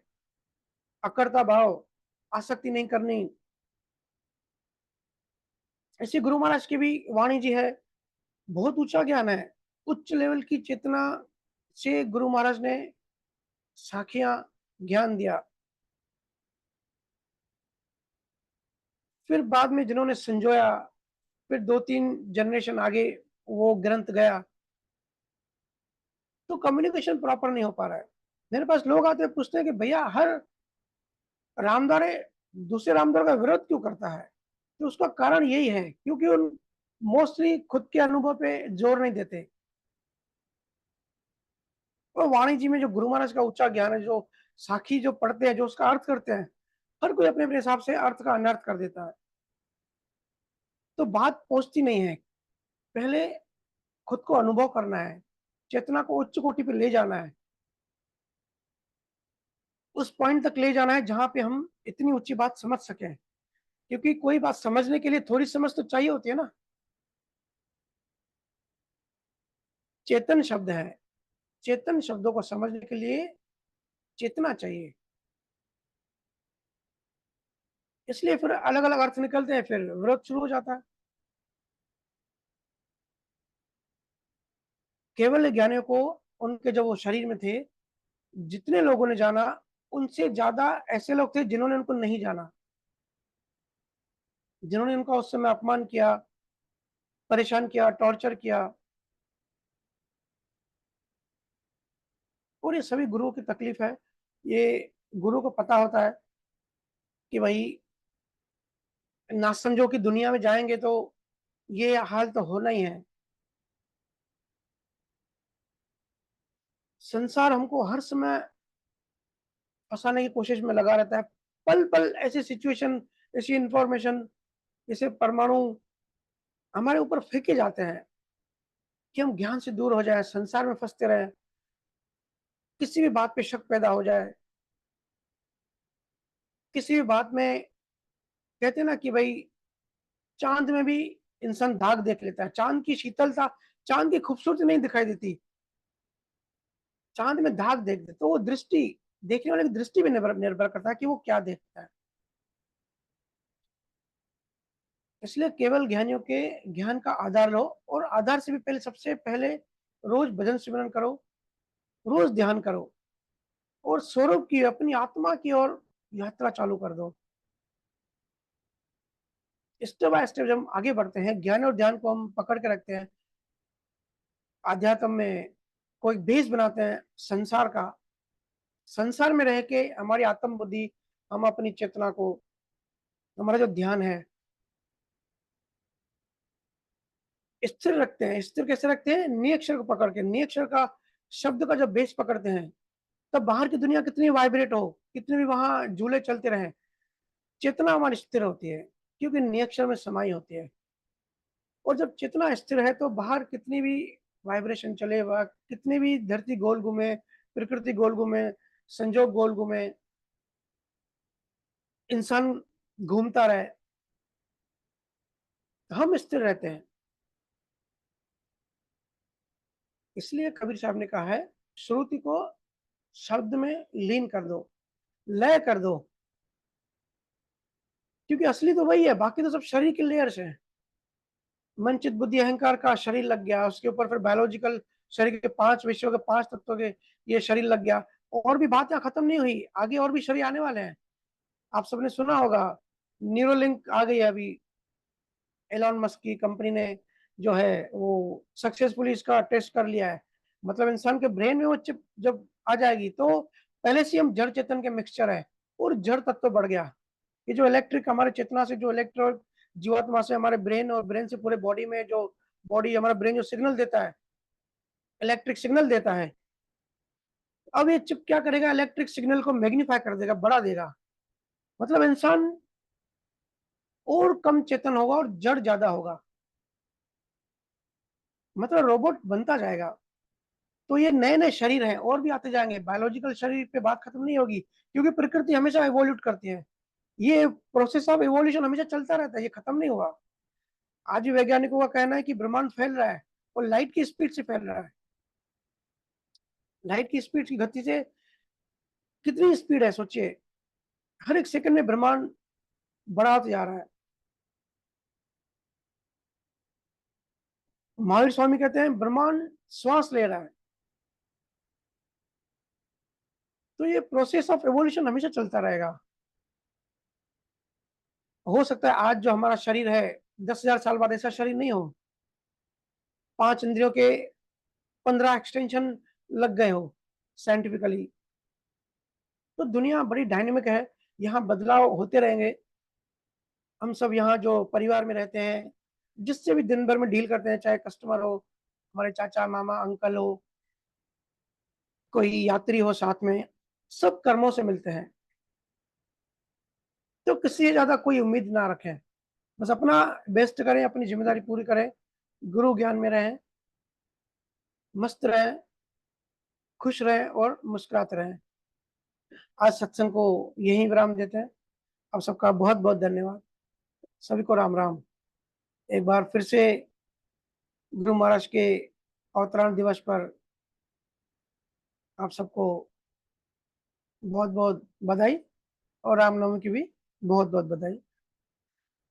अकर्ता भाव, आसक्ति नहीं करनी। ऐसे गुरु महाराज की भी वाणी जी है, बहुत ऊंचा ज्ञान है, उच्च लेवल की चेतना से गुरु महाराज ने साखियां ज्ञान दिया। फिर बाद में जिन्होंने संजोया, फिर 2-3 जनरेशन आगे वो ग्रंथ गया, तो कम्युनिकेशन प्रॉपर नहीं हो पा रहा है। मेरे पास लोग आते हैं, पूछते हैं कि भैया हर रामदारे दूसरे रामदार का विरोध क्यों करता है? तो उसका कारण यही है, क्योंकि उन मोस्टली खुद के अनुभव पे जोर नहीं देते। और वाणी जी में जो गुरु महाराज का ऊंचा ज्ञान है, जो साखी जो पढ़ते हैं, जो उसका अर्थ करते हैं, हर कोई अपने अपने हिसाब से अर्थ का अनर्थ कर देता है, तो बात पहुंचती नहीं है। पहले खुद को अनुभव करना है, चेतना को उच्च कोटि पे ले जाना है, उस पॉइंट तक ले जाना है जहां पे हम इतनी ऊंची बात समझ सकें। क्योंकि कोई बात समझने के लिए थोड़ी समझ तो चाहिए होती है ना। चेतन शब्द है, चेतन शब्दों को समझने के लिए चेतना चाहिए। इसलिए फिर अलग अलग अर्थ निकलते हैं, फिर विरोध शुरू हो जाता है। केवल ज्ञानियों को उनके जब वो शरीर में थे, जितने लोगों ने जाना, उनसे ज़्यादा ऐसे लोग थे जिन्होंने उनको नहीं जाना, जिन्होंने उनका उस समय अपमान किया, परेशान किया, टॉर्चर किया। और ये सभी गुरुओं की तकलीफ है। ये गुरु को पता होता है कि भाई नासमझों की दुनिया में जाएँगे तो ये हाल तो होना ही है। संसार हमको हर समय फँसाने की कोशिश में लगा रहता है। पल-पल ऐसी सिचुएशन, ऐसी इन्फॉर्मेशन, जैसे परमाणु हमारे ऊपर फेंके जाते हैं कि हम ज्ञान से दूर हो जाएँ, संसार में फँसते रहें, किसी भी बात पे शक पैदा हो जाए, किसी भी बात में कहते हैं ना कि भई चाँद में भी इंसान दाग देख लेता है। चाँद की शीतलता, चाँद की खूबसूरती नहीं दिखाई देती, चाँद में दाग देख दे, तो वो दृष्टि, देखने वाले की दृष्टि पे निर्भर निर्भर करता है कि वो क्या देखता है। इसलिए केवल ज्ञानियों के ज्ञान का आधार लो, और आधार से भी पहले, सबसे पहले रोज भजन सिमरन करो, रोज ध्यान करो, और स्वरूप की, अपनी आत्मा की ओर यात्रा चालू कर दो। स्टेप बाय स्टेप जब हम आगे बढ़ते हैं, ज्ञान और ध्यान को हम पकड़ के रखते हैं, अध्यात्म में कोई बेस बनाते हैं संसार का, संसार में रह के हमारी आत्म बुद्धि, हम अपनी चेतना को, हमारा जो ध्यान है स्थिर रखते हैं। स्थिर कैसे रखते हैं? नी अक्षर को पकड़ के, नी अक्षर का शब्द का जब बेस पकड़ते हैं, तब बाहर की दुनिया कितनी वाइब्रेट हो, कितने भी वहाँ झूले चलते रहें, चेतना हमारी स्थिर होती है, क्योंकि नी अक्षर में समाई होती है। और जब चेतना स्थिर है तो बाहर कितनी भी वाइब्रेशन चले, वह कितनी भी धरती गोल घूमे, प्रकृति गोल घूमे, संजोग गोल घूमे, इंसान घूमता रहे, हम स्थिर रहते हैं। इसलिए कबीर साहब ने कहा है, श्रुति को शब्द में लीन कर दो, लय कर दो, क्योंकि असली तो वही है, बाकी तो सब शरीर के लेयर्स हैं। मन चित बुद्धि अहंकार का शरीर लग गया, उसके ऊपर फिर बायोलॉजिकल शरीर के 5 विषयों के 5 तत्वों के ये शरीर लग गया। और भी बात यहाँ खत्म नहीं हुई, आगे और भी शरीर आने वाले हैं। आप सबने सुना होगा, न्यूरोलिंक आ गई है अभी, एलन मस्क की कंपनी ने जो है वो सक्सेसफुली इसका टेस्ट कर लिया है। मतलब इंसान के ब्रेन में वो चिप जब आ जाएगी, तो पहले से हम जड़ चेतन के मिक्सचर है, और जड़ तत्व बढ़ गया। ये जो इलेक्ट्रिक हमारे चेतना से, जो इलेक्ट्रो जीवात्मा से हमारे ब्रेन, और ब्रेन से पूरे बॉडी में, जो बॉडी हमारा ब्रेन जो सिग्नल देता है, इलेक्ट्रिक सिग्नल देता है, अब ये चिप क्या करेगा, इलेक्ट्रिक सिग्नल को मैग्नीफाई कर देगा, बढ़ा देगा। मतलब इंसान और कम चेतन होगा और जड़ ज्यादा होगा, मतलब रोबोट बनता जाएगा। तो ये नए नए शरीर हैं, और भी आते जाएंगे, बायोलॉजिकल शरीर पे बात खत्म नहीं होगी, क्योंकि प्रकृति हमेशा इवोल्यूट करती है। ये प्रोसेस ऑफ इवोल्यूशन हमेशा चलता रहता है, ये खत्म नहीं हुआ। आज भी वैज्ञानिकों का कहना है कि ब्रह्मांड फैल रहा है, और लाइट की स्पीड से फैल रहा है। लाइट की स्पीड की गति से कितनी स्पीड है सोचिए, हर एक सेकंड में ब्रह्मांड बड़ा होता जा रहा है। महावीर स्वामी कहते हैं ब्रह्मांड श्वास ले रहा है। तो ये प्रोसेस ऑफ एवोल्यूशन हमेशा चलता रहेगा। हो सकता है आज जो हमारा शरीर है, 10,000 साल बाद ऐसा शरीर नहीं हो, 5 इंद्रियों के 15 एक्सटेंशन लग गए हो साइंटिफिकली। तो दुनिया बड़ी डायनेमिक है, यहाँ बदलाव होते रहेंगे। हम सब यहाँ जो परिवार में रहते हैं, जिससे भी दिन भर में डील करते हैं, चाहे कस्टमर हो, हमारे चाचा मामा अंकल हो, कोई यात्री हो साथ में, सब कर्मों से मिलते हैं। तो किसी से ज्यादा कोई उम्मीद ना रखें, बस अपना बेस्ट करें, अपनी जिम्मेदारी पूरी करें, गुरु ज्ञान में रहें, मस्त रहें, खुश रहें और मुस्कुराते रहें। आज सत्संग को यहीं विराम देते हैं। आप सबका बहुत बहुत धन्यवाद। सभी को राम राम। एक बार फिर से गुरु महाराज के अवतरण दिवस पर आप सबको बहुत बहुत बधाई, और रामनवमी की भी बहुत बहुत बधाई।